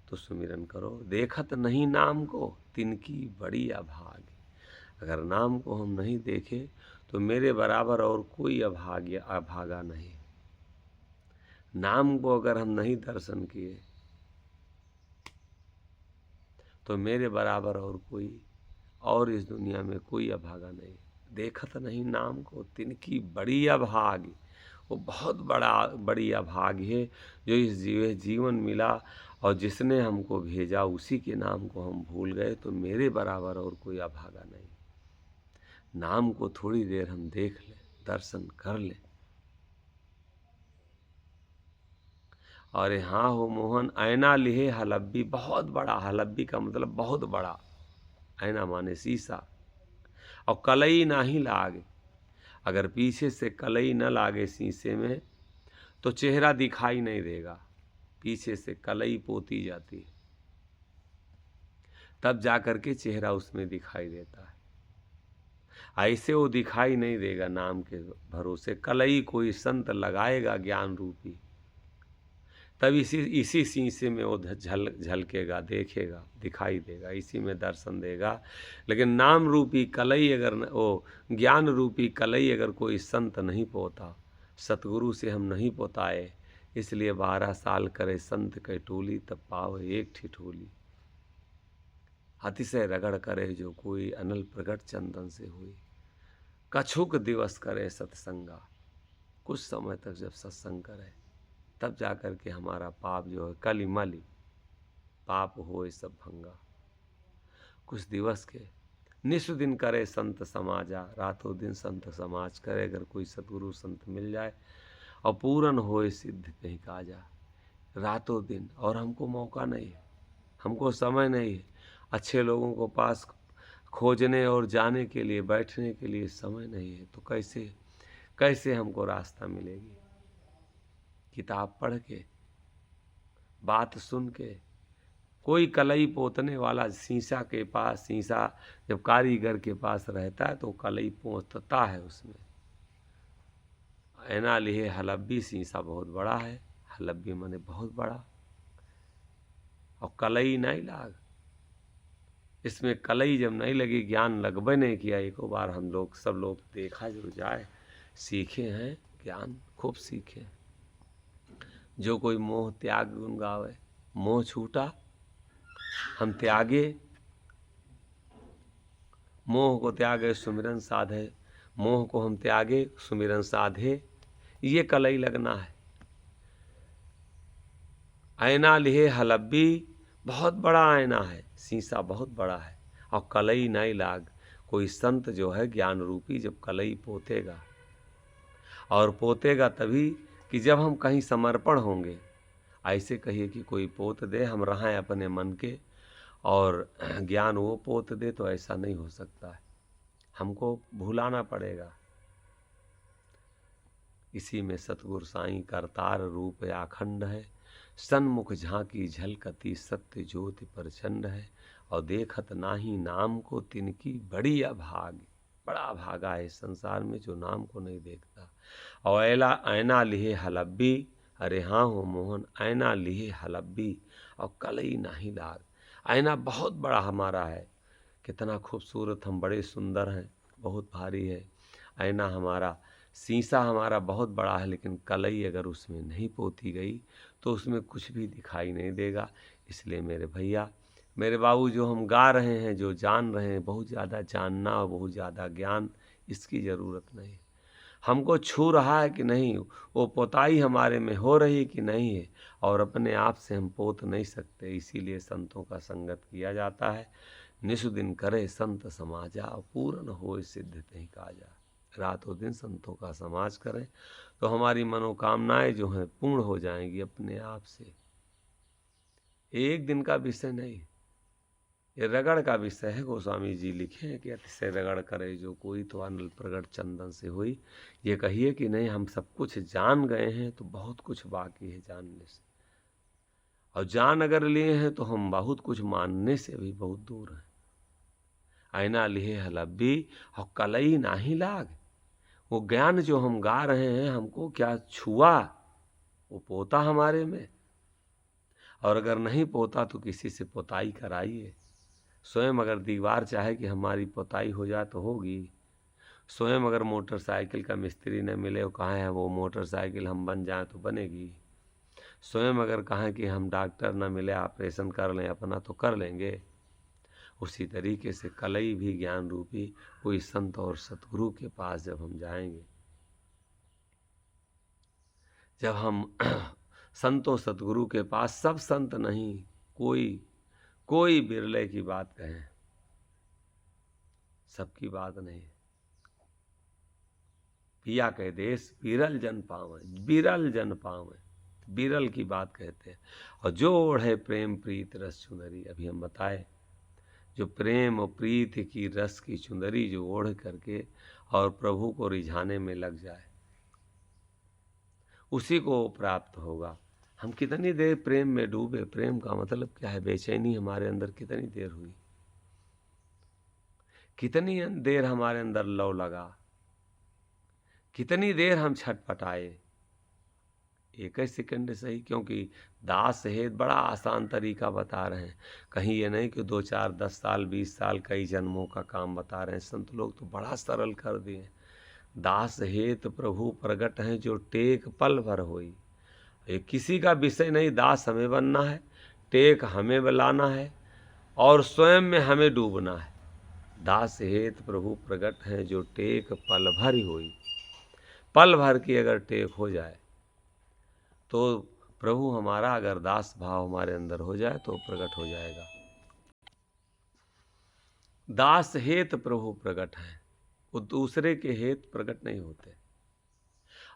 A: तो सुमिरन करो, देखत नहीं नाम को तिनकी बड़ी अभागी। अगर नाम को हम नहीं देखे तो मेरे बराबर और कोई अभागा नहीं। नाम को अगर हम नहीं दर्शन किए तो मेरे बराबर और कोई, और इस दुनिया में कोई अभागा नहीं। देखत नहीं नाम को तिनकी बड़ी अभागी। वो बहुत बड़ी अभागी है जो इस जीवन मिला, और जिसने हमको भेजा उसी के नाम को हम भूल गए तो मेरे बराबर और कोई अभागा नहीं। नाम को थोड़ी देर हम देख लें, दर्शन कर लें। और हाँ हो मोहन ऐना लिहे हलब्बी, बहुत बड़ा, हलब्बी का मतलब बहुत बड़ा, ऐना माने शीशा, और कलई ना ही लागे। अगर पीछे से कलई न लागे शीशे में तो चेहरा दिखाई नहीं देगा, पीछे से कलई पोती जाती है, तब जाकर के चेहरा उसमें दिखाई देता है। ऐसे वो दिखाई नहीं देगा नाम के भरोसे। कलई कोई संत लगाएगा ज्ञान रूपी, तब इसी शीशे में वो झलकेगा, देखेगा, दिखाई देगा, इसी में दर्शन देगा। लेकिन नाम रूपी कलई अगर वो ज्ञान रूपी कलई अगर कोई संत नहीं पोता, सतगुरु से हम नहीं पोताए, इसलिए 12 साल करे संत के टोली, तब पावे एक ठिठोली। अतिशय रगड़ करे जो कोई, अनल प्रगट चंदन से हुई। कछुक दिवस करे सत्संगा, कुछ समय तक जब सत्संग करे तब जाकर के हमारा पाप जो है कलिमली पाप होए सब भंगा। कुछ दिवस के निस्व दिन करे संत समाजा, रातों दिन संत समाज करे। अगर कोई सतगुरु संत मिल जाए और पूरन होए सिद्ध कहीं काजा। रातों दिन, और हमको मौका नहीं है, हमको समय नहीं है, अच्छे लोगों को पास खोजने और जाने के लिए, बैठने के लिए समय नहीं है, तो कैसे कैसे हमको रास्ता मिलेगी? किताब पढ़ के, बात सुन के। कोई कलई पोतने वाला शीशा के पास, शीशा जब कारीगर के पास रहता है तो कलई पोतता है उसमें। ऐना लिहे हलब्बी, शीशा बहुत बड़ा है, हलब्बी माने बहुत बड़ा, और कलई नहीं लाग। इसमें कलई जब नहीं लगी, ज्ञान लगबे नहीं किया। एक बार हम लोग सब लोग देखा जो जाए, सीखे हैं ज्ञान, खूब सीखे। जो कोई मोह त्याग गुण गावे, मोह छूटा हम त्यागे, मोह को त्यागे सुमिरन साधे, मोह को हम त्यागे सुमिरन साधे, ये कलई लगना है। ऐना लिहे हलब्बी, बहुत बड़ा आईना है, शीशा बहुत बड़ा है, और कलई नहीं लाग। कोई संत जो है ज्ञान रूपी जब कलई पोतेगा, और पोतेगा तभी कि जब हम कहीं समर्पण होंगे। ऐसे कहिए कि कोई पोत दे, हम रहें अपने मन के, और ज्ञान वो पोत दे, तो ऐसा नहीं हो सकता है, हमको भुलाना पड़ेगा। इसी में सतगुरु साईं करतार रूप अखंड है, सन्मुख झांकी झलकती सत्य ज्योति प्रचंड है। और देखत नाही नाम को तिनकी बड़ी अभाग, बड़ा भागा है संसार में जो नाम को नहीं देखता। और ऐना लिहे हलब्बी, अरे हाँ हो मोहन, ऐना लिहे हलब्बी, और कलई नहीं लाग। आईना बहुत बड़ा हमारा है, कितना खूबसूरत, हम बड़े सुंदर हैं, बहुत भारी है आईना हमारा। शीशा हमारा बहुत बड़ा है, लेकिन कलई अगर उसमें नहीं पोती गई तो उसमें कुछ भी दिखाई नहीं देगा। इसलिए मेरे भैया, मेरे बाबू, जो हम गा रहे हैं, जो जान रहे हैं, बहुत ज़्यादा जानना और बहुत ज़्यादा ज्ञान, इसकी ज़रूरत नहीं। हमको छू रहा है कि नहीं, वो पोताई हमारे में हो रही है कि नहीं है, और अपने आप से हम पोत नहीं सकते। इसीलिए संतों का संगत किया जाता है। निस्दिन करे संत समाजा, पूर्ण होए सिद्ध तहि काजा। रातों दिन संतों का समाज करें तो हमारी मनोकामनाएं जो हैं पूर्ण हो जाएंगी अपने आप से। एक दिन का विषय नहीं, ये रगड़ का विषय है। गोस्वामी जी लिखे हैं कि अतिशय रगड़ करे जो कोई, तो अनल प्रगट चंदन से हुई। ये कहिए कि नहीं हम सब कुछ जान गए हैं, तो बहुत कुछ बाकी है जानने से, और जान अगर लिए हैं तो हम बहुत कुछ मानने से भी बहुत दूर हैं। ऐना लिहे हलब्बी, और कलई नाही लाग। वो ज्ञान जो हम गा रहे हैं, हमको क्या छुआ, वो पोता हमारे में। और अगर नहीं पोता तो किसी से पोताई कराइए। स्वयं अगर दीवार चाहे कि हमारी पोताई हो जाए तो होगी। स्वयं अगर मोटरसाइकिल का मिस्त्री न मिले, वो कहाँ है वो मोटरसाइकिल हम बन जाएं तो बनेगी। स्वयं अगर कहें कि हम डॉक्टर न मिले, ऑपरेशन कर लें अपना, तो कर लेंगे। उसी तरीके से कलई भी ज्ञान रूपी कोई संत और सतगुरु के पास जब हम जाएंगे, जब हम संतों सतगुरु के पास, सब संत नहीं, कोई बिरले की बात कहें, सबकी बात नहीं। पिया के देश बिरल जन पावे, बिरल जन पावे, बिरल की बात कहते हैं। और जो ओढ़े प्रेम प्रीत रस चुनरी, अभी हम बताए, जो प्रेम और प्रीत की रस की चुंदरी जो ओढ़ करके और प्रभु को रिझाने में लग जाए, उसी को प्राप्त होगा। हम कितनी देर प्रेम में डूबे, प्रेम का मतलब क्या है? बेचैनी हमारे अंदर कितनी देर हुई, कितनी देर हमारे अंदर लौ लगा, कितनी देर हम छटपटाए। एक ही सेकंड सही, क्योंकि दास है बड़ा आसान तरीका बता रहे हैं। कहीं ये नहीं कि 2 4 10 साल 20 साल कई जन्मों का काम बता रहे हैं। संत लोग तो बड़ा सरल कर दिए। दास हेत प्रभु प्रगट हैं, जो टेक पल भर होई। ये किसी का विषय नहीं, दास हमें बनना है, टेक हमें बुलाना है, और स्वयं में हमें डूबना है। दास हेत प्रभु प्रगट हैं, जो टेक पल भर ही होई। पल भर की अगर टेक हो जाए तो प्रभु हमारा अगर दास भाव हमारे अंदर हो जाए तो प्रकट हो जाएगा। दास हेत प्रभु प्रकट है, वो दूसरे के हेत प्रकट नहीं होते।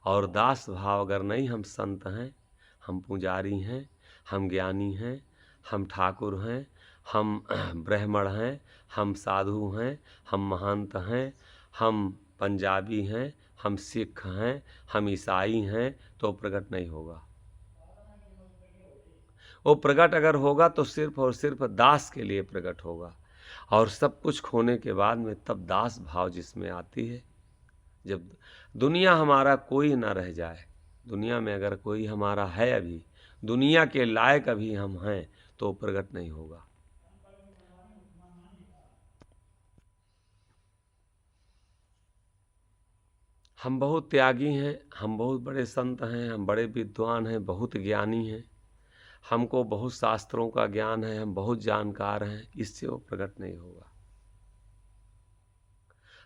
A: और दास भाव अगर नहीं, हम संत हैं, हम पुजारी हैं, हम ज्ञानी हैं, हम ठाकुर हैं, हम ब्राह्मण हैं, हम साधु हैं, हम महंत हैं, हम पंजाबी हैं, हम सिख हैं, हम ईसाई हैं, तो प्रकट नहीं होगा। वो प्रकट अगर होगा तो सिर्फ और सिर्फ दास के लिए प्रकट होगा। और सब कुछ खोने के बाद में तब दास भाव जिसमें आती है, जब दुनिया हमारा कोई ना रह जाए, दुनिया में अगर कोई हमारा है अभी, दुनिया के लायक अभी हम हैं, तो प्रकट नहीं होगा। हम बहुत त्यागी हैं, हम बहुत बड़े संत हैं, हम बड़े विद्वान हैं, बहुत ज्ञानी हैं, हमको बहुत शास्त्रों का ज्ञान है, हम बहुत जानकार हैं, इससे वो प्रकट नहीं होगा।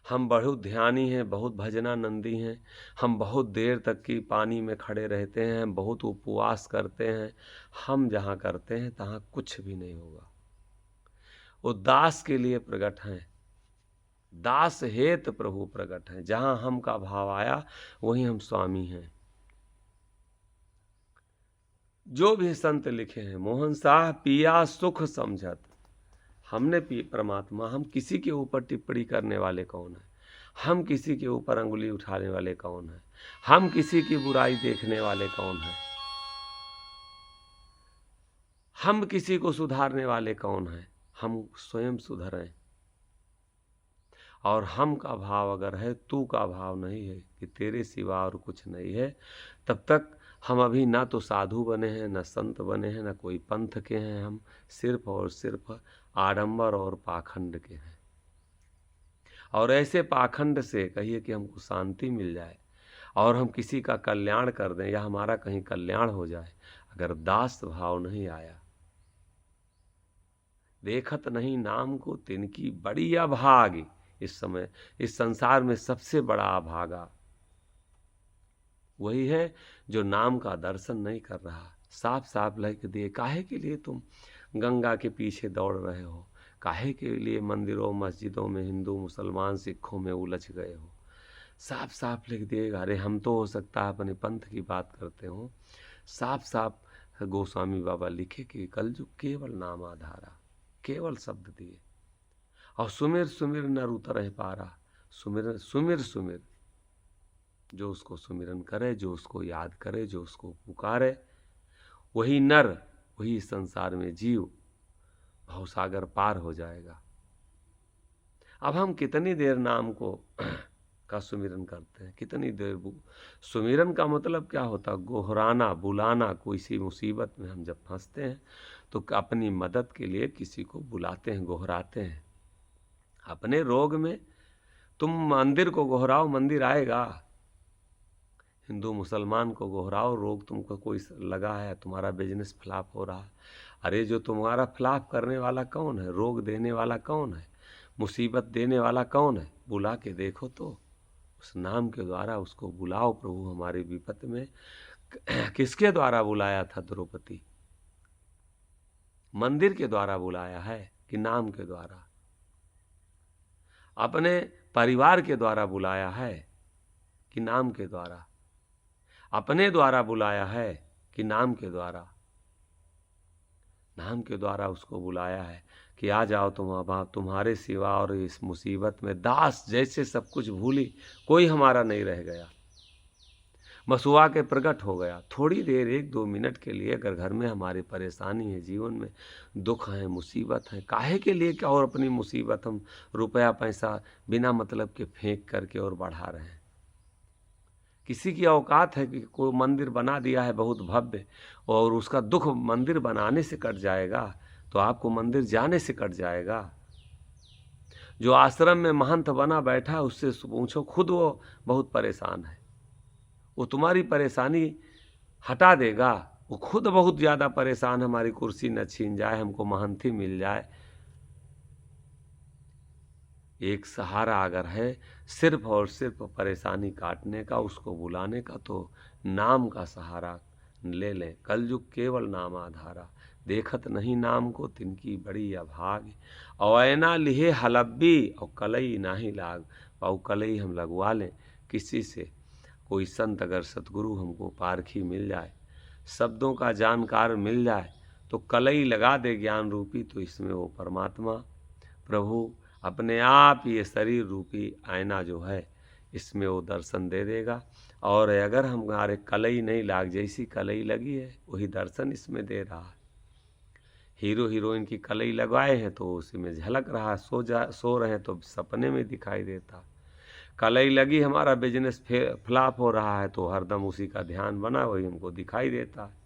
A: हम बहुत ध्यानी हैं, बहुत भजनानंदी हैं, हम बहुत देर तक की पानी में खड़े रहते हैं, हम बहुत उपवास करते हैं, हम जहाँ करते हैं तहाँ कुछ भी नहीं होगा। वो दास के लिए प्रकट हैं, दास हेत प्रभु प्रकट हैं। जहाँ हम का भाव आया वहीं हम स्वामी हैं। जो भी संत लिखे हैं, मोहन शाह पिया सुख समझत, हमने परमात्मा, हम किसी के ऊपर टिप्पणी करने वाले कौन है? हम किसी के ऊपर अंगुली उठाने वाले कौन है? हम किसी की बुराई देखने वाले कौन है? हम किसी को सुधारने वाले कौन है? हम स्वयं सुधरें। और हम का भाव अगर है, तू का भाव नहीं है कि तेरे सिवा और कुछ नहीं है, तब तक हम अभी ना तो साधु बने हैं, ना संत बने हैं, ना कोई पंथ के हैं। हम सिर्फ और सिर्फ आडंबर और पाखंड के हैं। और ऐसे पाखंड से कहिए कि हमको शांति मिल जाए और हम किसी का कल्याण कर दें या हमारा कहीं कल्याण हो जाए, अगर दास भाव नहीं आया, देखत नहीं नाम को तिनकी बड़ी अभागी। इस समय इस संसार में सबसे बड़ा अभागा वही है जो नाम का दर्शन नहीं कर रहा। साफ साफ लिख दिए, काहे के लिए तुम गंगा के पीछे दौड़ रहे हो? काहे के लिए मंदिरों मस्जिदों में हिंदू मुसलमान सिखों में उलझ गए हो? साफ साफ लिख दिएगा। अरे हम तो हो सकता है अपने पंथ की बात करते हो, साफ साफ गोस्वामी बाबा लिखे कि कलयुग केवल नाम आधारा, केवल शब्द दिए। और सुमिर सुमिर नर उतर पारा, सुमिर सुमिर सुमिर, जो उसको सुमिरन करे, जो उसको याद करे, जो उसको पुकारे, वही नर, वही संसार में जीव भवसागर पार हो जाएगा। अब हम कितनी देर नाम को का सुमिरन करते हैं, कितनी देर सुमिरन का मतलब क्या होता? गोहराना, बुलाना। कोई सी मुसीबत में हम जब फंसते हैं तो अपनी मदद के लिए किसी को बुलाते हैं, गोहराते हैं। अपने रोग में तुम मंदिर को गोहराओ, मंदिर आएगा। हिंदू मुसलमान को गोहराओ, रोग तुमको कोई लगा है, तुम्हारा बिजनेस फ्लॉप हो रहा है। अरे जो तुम्हारा फ्लॉप करने वाला कौन है? रोग देने वाला कौन है? मुसीबत देने वाला कौन है? बुला के देखो तो, उस नाम के द्वारा उसको बुलाओ। प्रभु हमारी विपत्ति में किसके द्वारा बुलाया था? द्रौपदी मंदिर के द्वारा बुलाया है कि नाम के द्वारा? अपने परिवार के द्वारा बुलाया है कि नाम के द्वारा? अपने द्वारा बुलाया है कि नाम के द्वारा? नाम के द्वारा उसको बुलाया है कि आ जाओ तुम, अब तुम्हारे सिवा और इस मुसीबत में दास जैसे सब कुछ भूली, कोई हमारा नहीं रह गया। मसुआ के प्रकट हो गया। थोड़ी देर, 1-2 मिनट के लिए अगर घर में हमारी परेशानी है, जीवन में दुख है, मुसीबत है, काहे के लिए क्या? और अपनी मुसीबत हम रुपया पैसा बिना मतलब के फेंक करके और बढ़ा रहे हैं। किसी की औकात है कि कोई मंदिर बना दिया है बहुत भव्य, और उसका दुख मंदिर बनाने से कट जाएगा तो आपको मंदिर जाने से कट जाएगा। जो आश्रम में महंत बना बैठा, उससे पूछो, खुद वो बहुत परेशान है, वो तुम्हारी परेशानी हटा देगा। वो खुद बहुत ज़्यादा परेशान, हमारी कुर्सी न छीन जाए, हमको महंती मिल जाए। एक सहारा अगर है सिर्फ और सिर्फ परेशानी काटने का, उसको बुलाने का, तो नाम का सहारा, ले लें। कलयुग केवल नाम आधारा, देखत नहीं नाम को तिनकी बड़ी अभाग। अवैना लिहे हलब्बी और कलई नाही लाग, पाऊ कलई हम लगवा लें किसी से। कोई संत अगर सतगुरु हमको पारखी मिल जाए, शब्दों का जानकार मिल जाए, तो कलई लगा दे ज्ञान रूपी, तो इसमें वो परमात्मा प्रभु अपने आप ये शरीर रूपी आईना जो है इसमें वो दर्शन दे देगा। और अगर हमारे कलई नहीं लाग, जैसी कलई लगी है वही दर्शन इसमें दे रहा है। हीरो हीरोइन की कलई लगाए हैं तो उसी में झलक रहा है, सो रहे हैं तो सपने में दिखाई देता। कलई लगी हमारा बिजनेस फ्लॉप हो रहा है तो हरदम उसी का ध्यान बना वही हमको दिखाई देता है।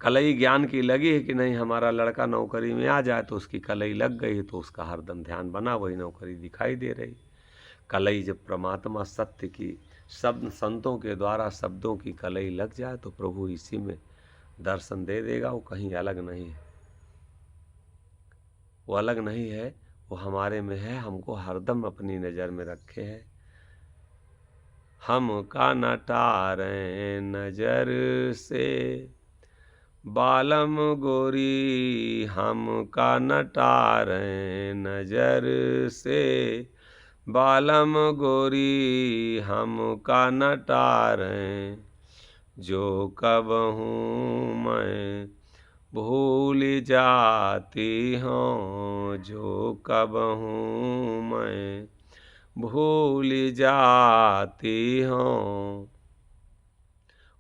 A: कलई ज्ञान की लगी है कि नहीं हमारा लड़का नौकरी में आ जाए तो उसकी कलई लग गई है तो उसका हरदम ध्यान बना वही नौकरी दिखाई दे रही। कलई जब परमात्मा सत्य की शब्द संतों के द्वारा शब्दों की कलई लग जाए तो प्रभु इसी में दर्शन दे देगा। वो कहीं अलग नहीं है, वो अलग नहीं है, वो हमारे में है, हमको हरदम अपनी नज़र में रखे है। हम का न टारें नजर से बालम गोरी, हम का न टारें नजर से बालम गोरी, हम का न टारें। जो कब हूँ मैं भूल जाती हूँ, जो कब हूँ मैं भूल जाती हूँ।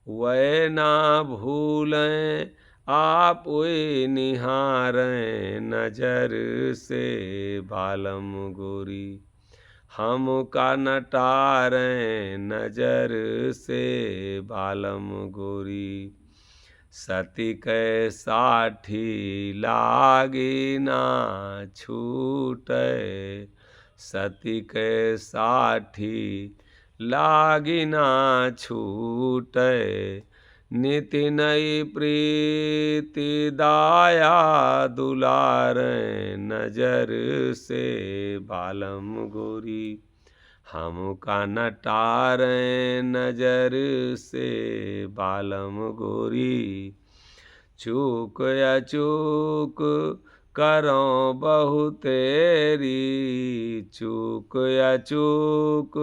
A: वह ना भूलें आप वे निहारें नजर से बालम गोरी, हम का न टारें नजर से बालम गोरी। सती कै साठी लागी ना छूटे, सती कै साठी लागी ना छूटे। निति नई प्रीति दाया दुलारें नजर से बालम गोरी, हम का न टारें नजर से बालम गोरी। चूक अचूक करो बहु तेरी, चूक अचूक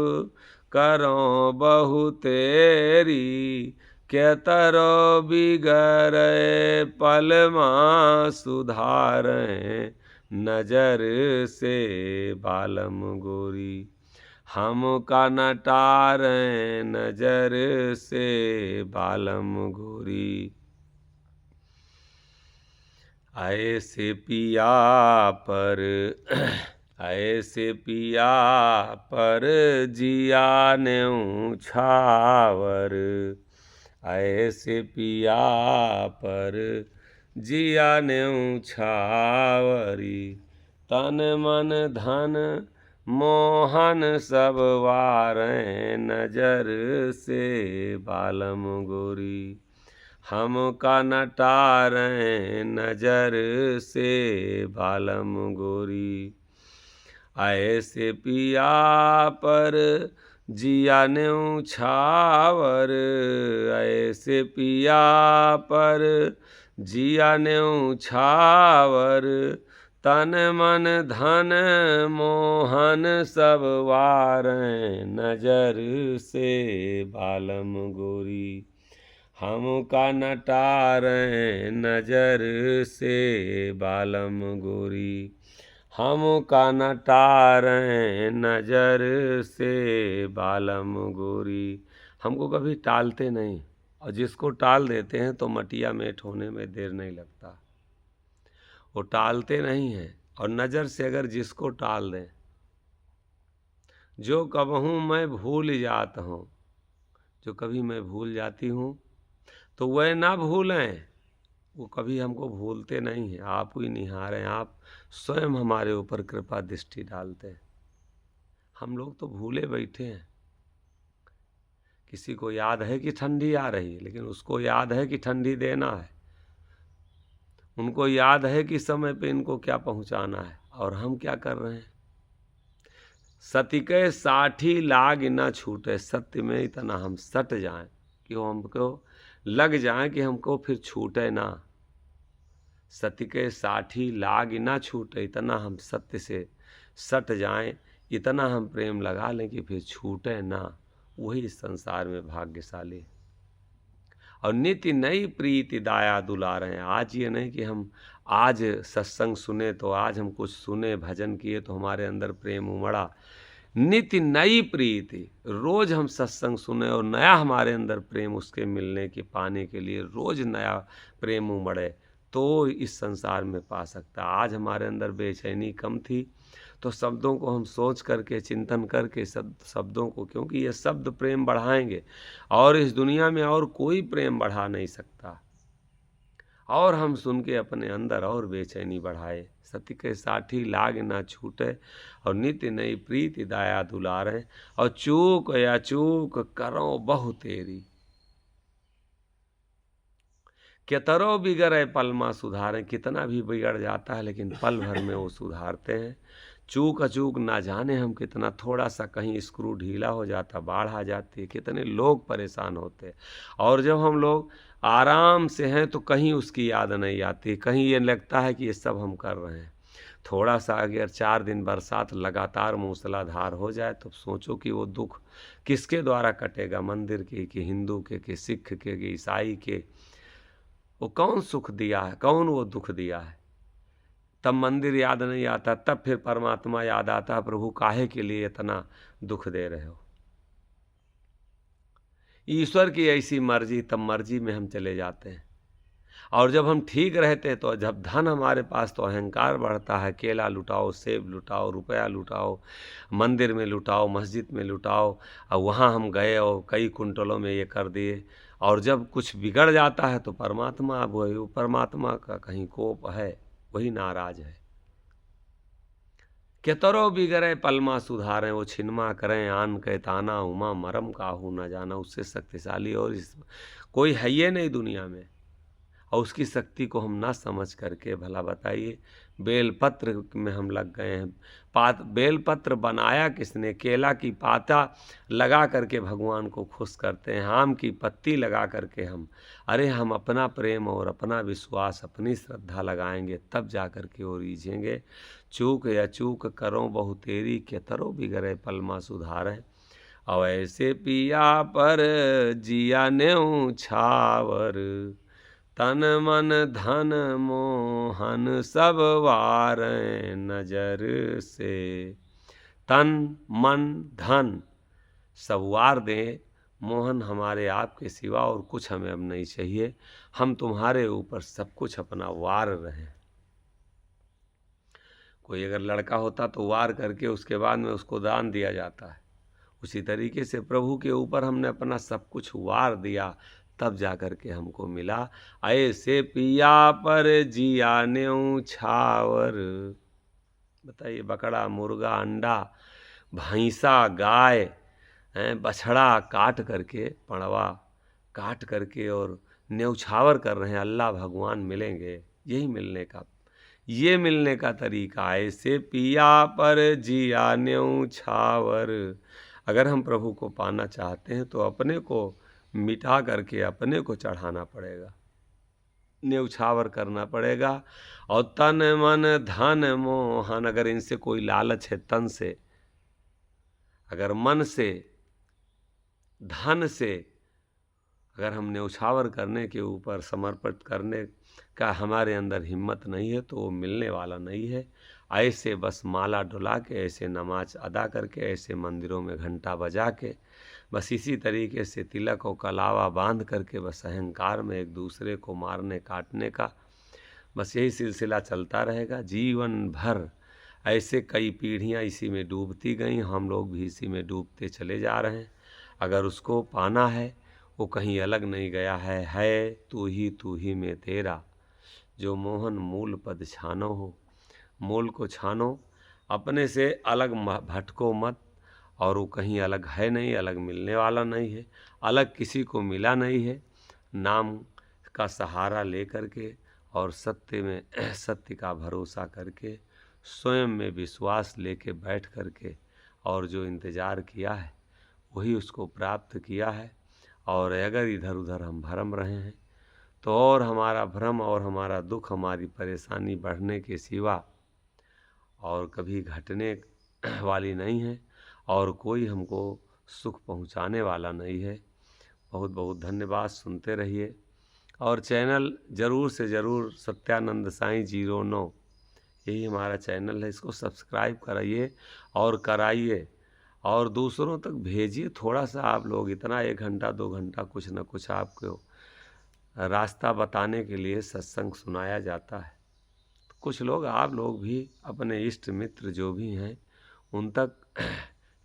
A: करो बहु तेरी। के तरो बिगड़े पल माँ सुधारें नजर से बालम गोरी, हम का न टारें नजर से बालम गोरी। ऐसे पिया पर ऐसे पिया पर जिया नेऊ छावर, ऐसे पिया पर जिया नेऊ छावरी। तन मन धन मोहन सब वारें नजर से बालम गोरी, हम का न टारें नजर से बालम गोरी। ऐसे पिया पर जिया नेऊ छावर, ऐसे पिया पर जिया नेऊ छावर। तन मन धन मोहन सब वारें नजर से बालम गोरी, हम का न टारें नजर से बालम गोरी, हम का न टारें नजर से बालम गोरी। हमको कभी टालते नहीं, और जिसको टाल देते हैं तो मटिया मेट होने में देर नहीं लगता। वो टालते नहीं हैं, और नज़र से अगर जिसको टाल दें, जो कबहूँ मैं भूल जाता हूँ, जो कभी मैं भूल जाती हूँ तो वह ना भूलें, वो कभी हमको भूलते नहीं हैं। आप ही निहारें, आप स्वयं हमारे ऊपर कृपा दृष्टि डालते हैं। हम लोग तो भूले बैठे हैं। किसी को याद है कि ठंडी आ रही है, लेकिन उसको याद है कि ठंडी देना है, उनको याद है कि समय पे इनको क्या पहुंचाना है, और हम क्या कर रहे हैं। सती के साठी लाग न छूटे, सत्य में इतना हम सट जाएं कि वो हमको लग जाए कि हमको फिर छूटे ना। सत्य के साठी लाग ना छूटे, इतना हम सत्य से सट जाएं, इतना हम प्रेम लगा लें कि फिर छूटे ना। वही इस संसार में भाग्यशाली है। और नित्य नई प्रीति दाया दुला रहे हैं। आज ये नहीं कि हम आज सत्संग सुने तो आज हम कुछ सुने, भजन किए तो हमारे अंदर प्रेम उमड़ा। नित्य नई प्रीति, रोज हम सत्संग सुने और नया हमारे अंदर प्रेम उसके मिलने के पाने के लिए रोज नया प्रेम उमड़े तो इस संसार में पा सकता। आज हमारे अंदर बेचैनी कम थी तो शब्दों को हम सोच करके चिंतन करके शब्दों को, क्योंकि ये शब्द प्रेम बढ़ाएंगे और इस दुनिया में और कोई प्रेम बढ़ा नहीं सकता। और हम सुन के अपने अंदर और बेचैनी बढ़ाए। सत्य के साठी लाग ना छूटे और नित्य नई प्रीति दाया दुलारे। और चूक या चूक करो बहु तेरी, केतरो बिगड़े पलमा सुधारें। कितना भी बिगड़ जाता है लेकिन पल भर में वो सुधारते हैं। चूक अचूक ना जाने हम कितना, थोड़ा सा कहीं स्क्रू ढीला हो जाता, बाढ़ आ जाती है, कितने लोग परेशान होते हैं। और जब हम लोग आराम से हैं तो कहीं उसकी याद नहीं आती, कहीं ये लगता है कि ये सब हम कर रहे हैं। थोड़ा सा अगर 4 दिन बरसात लगातार मूसलाधार हो जाए तो सोचो कि वो दुख किसके द्वारा कटेगा, मंदिर के कि हिंदू के कि सिख के कि ईसाई के। वो कौन सुख दिया है, कौन वो दुख दिया है। तब मंदिर याद नहीं आता, तब फिर परमात्मा याद आता, प्रभु काहे के लिए इतना दुख दे रहे हो। ईश्वर की ऐसी मर्जी, तब मर्जी में हम चले जाते हैं। और जब हम ठीक रहते हैं तो जब धन हमारे पास तो अहंकार बढ़ता है। केला लुटाओ, सेब लुटाओ, रुपया लुटाओ, मंदिर में लुटाओ, मस्जिद में लुटाओ, और वहाँ हम गए और कई कुंटलों में ये कर दिए। और जब कुछ बिगड़ जाता है तो परमात्मा, वो परमात्मा का कहीं कोप है, वही नाराज है। केतरो बिगड़े पलमा सुधारें, वो छिनमा करें आन के ताना, उमा मरम काहू न जाना। उससे शक्तिशाली और कोई है ये नहीं दुनिया में। और उसकी शक्ति को हम ना समझ करके, भला बताइए, बेलपत्र में हम लग गए हैं। बेलपत्र बनाया किसने? केला की पाता लगा करके भगवान को खुश करते हैं, आम की पत्ती लगा करके हम, अरे हम अपना प्रेम और अपना विश्वास, अपनी श्रद्धा लगाएंगे तब जा करके वो रीझेंगे। चूक या चूक करो बहु तेरी, केतरो बिगड़े पलमा सुधारें। और ऐसे पिया पर जिया नेऊ छावर, तन मन धन मोहन सब वारें नजर से। तन मन धन सब वार दें, मोहन हमारे आपके सिवा और कुछ हमें अब नहीं चाहिए। हम तुम्हारे ऊपर सब कुछ अपना वार रहे। कोई अगर लड़का होता तो वार करके उसके बाद में उसको दान दिया जाता है। उसी तरीके से प्रभु के ऊपर हमने अपना सब कुछ वार दिया, तब जा कर के हमको मिला। ऐसे पिया पर जिया नेऊ छावर। बताइए, बकरा, मुर्गा, अंडा, भैंसा, गाय, बछड़ा काट करके, पड़वा काट करके और न्यौछावर कर रहे हैं। अल्लाह भगवान मिलेंगे, यही मिलने का तरीका। ऐसे पिया पर जिया न्यौछावर। अगर हम प्रभु को पाना चाहते हैं तो अपने को मिटा करके अपने को चढ़ाना पड़ेगा, न्यौछावर करना पड़ेगा। और तन मन धन मोहन, अगर इनसे कोई लालच है, तन से, अगर मन से, धन से अगर हम न्यौछावर करने के ऊपर समर्पित करने का हमारे अंदर हिम्मत नहीं है तो वो मिलने वाला नहीं है। ऐसे बस माला डुला के, ऐसे नमाज अदा करके, ऐसे मंदिरों में घंटा बजा के, बस इसी तरीके से तिलक और कलावा बांध करके बस अहंकार में एक दूसरे को मारने काटने का बस यही सिलसिला चलता रहेगा जीवन भर। ऐसे कई पीढ़ियां इसी में डूबती गईं, हम लोग भी इसी में डूबते चले जा रहे हैं। अगर उसको पाना है, वो कहीं अलग नहीं गया है तू ही में तेरा, जो मोहन मूल पद छानो हो। मूल को छानो, अपने से अलग भटको मत। और वो कहीं अलग है नहीं, अलग मिलने वाला नहीं है, अलग किसी को मिला नहीं है। नाम का सहारा ले करके और सत्य में सत्य का भरोसा करके, स्वयं में विश्वास लेके बैठ करके और जो इंतज़ार किया है वही उसको प्राप्त किया है। और अगर इधर उधर हम भरम रहे हैं तो और हमारा भ्रम और हमारा दुख, हमारी परेशानी बढ़ने के सिवा और कभी घटने वाली नहीं है, और कोई हमको सुख पहुंचाने वाला नहीं है। बहुत बहुत धन्यवाद, सुनते रहिए। और चैनल ज़रूर से ज़रूर सत्यानंद साईं 09 यही हमारा चैनल है, इसको सब्सक्राइब कराइए और कराइए और दूसरों तक भेजिए। थोड़ा सा आप लोग, इतना 1 घंटा 2 घंटा कुछ न कुछ आपको रास्ता बताने के लिए सत्संग सुनाया जाता है। तो कुछ लोग, आप लोग भी अपने इष्ट मित्र जो भी हैं उन तक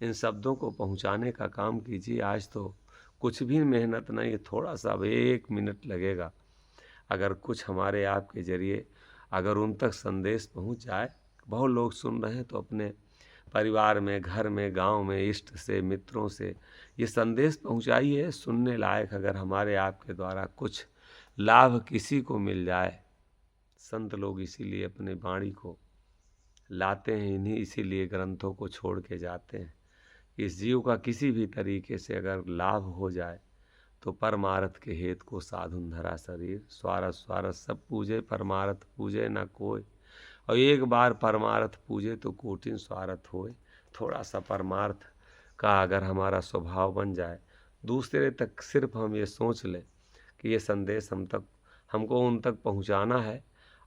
A: इन शब्दों को पहुंचाने का काम कीजिए। आज तो कुछ भी मेहनत नहीं है, थोड़ा सा, अब 1 मिनट लगेगा। अगर कुछ हमारे आपके ज़रिए अगर उन तक संदेश पहुंच जाए, बहुत लोग सुन रहे हैं, तो अपने परिवार में, घर में, गांव में, इष्ट से, मित्रों से ये संदेश पहुंचाइए। सुनने लायक अगर हमारे आपके द्वारा कुछ लाभ किसी को मिल जाए, संत लोग इसीलिए अपने वाणी को लाते हैं, इन्हीं इसीलिए ग्रंथों को छोड़ के जाते हैं। इस जीव का किसी भी तरीके से अगर लाभ हो जाए तो परमार्थ के हेत को साधुन धरा शरीर, स्वारथ स्वारथ सब पूजे, परमार्थ पूजे न कोई। और एक बार परमार्थ पूजे तो कोटिन स्वार्थ होए। थोड़ा सा परमार्थ का अगर हमारा स्वभाव बन जाए, दूसरे तक सिर्फ हम ये सोच लें कि ये संदेश हमको उन तक पहुंचाना है,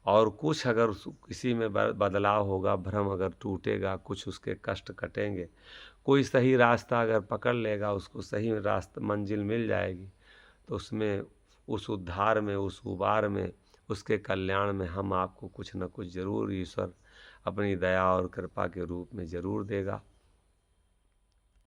A: और कुछ अगर किसी में बदलाव होगा, भ्रम अगर टूटेगा, कुछ उसके कष्ट कटेंगे, कोई सही रास्ता अगर पकड़ लेगा, उसको सही रास्ता मंजिल मिल जाएगी, तो उसमें, उस उद्धार में, उस उबार में, उसके कल्याण में हम आपको कुछ न कुछ ज़रूर ईश्वर अपनी दया और कृपा के रूप में ज़रूर देगा।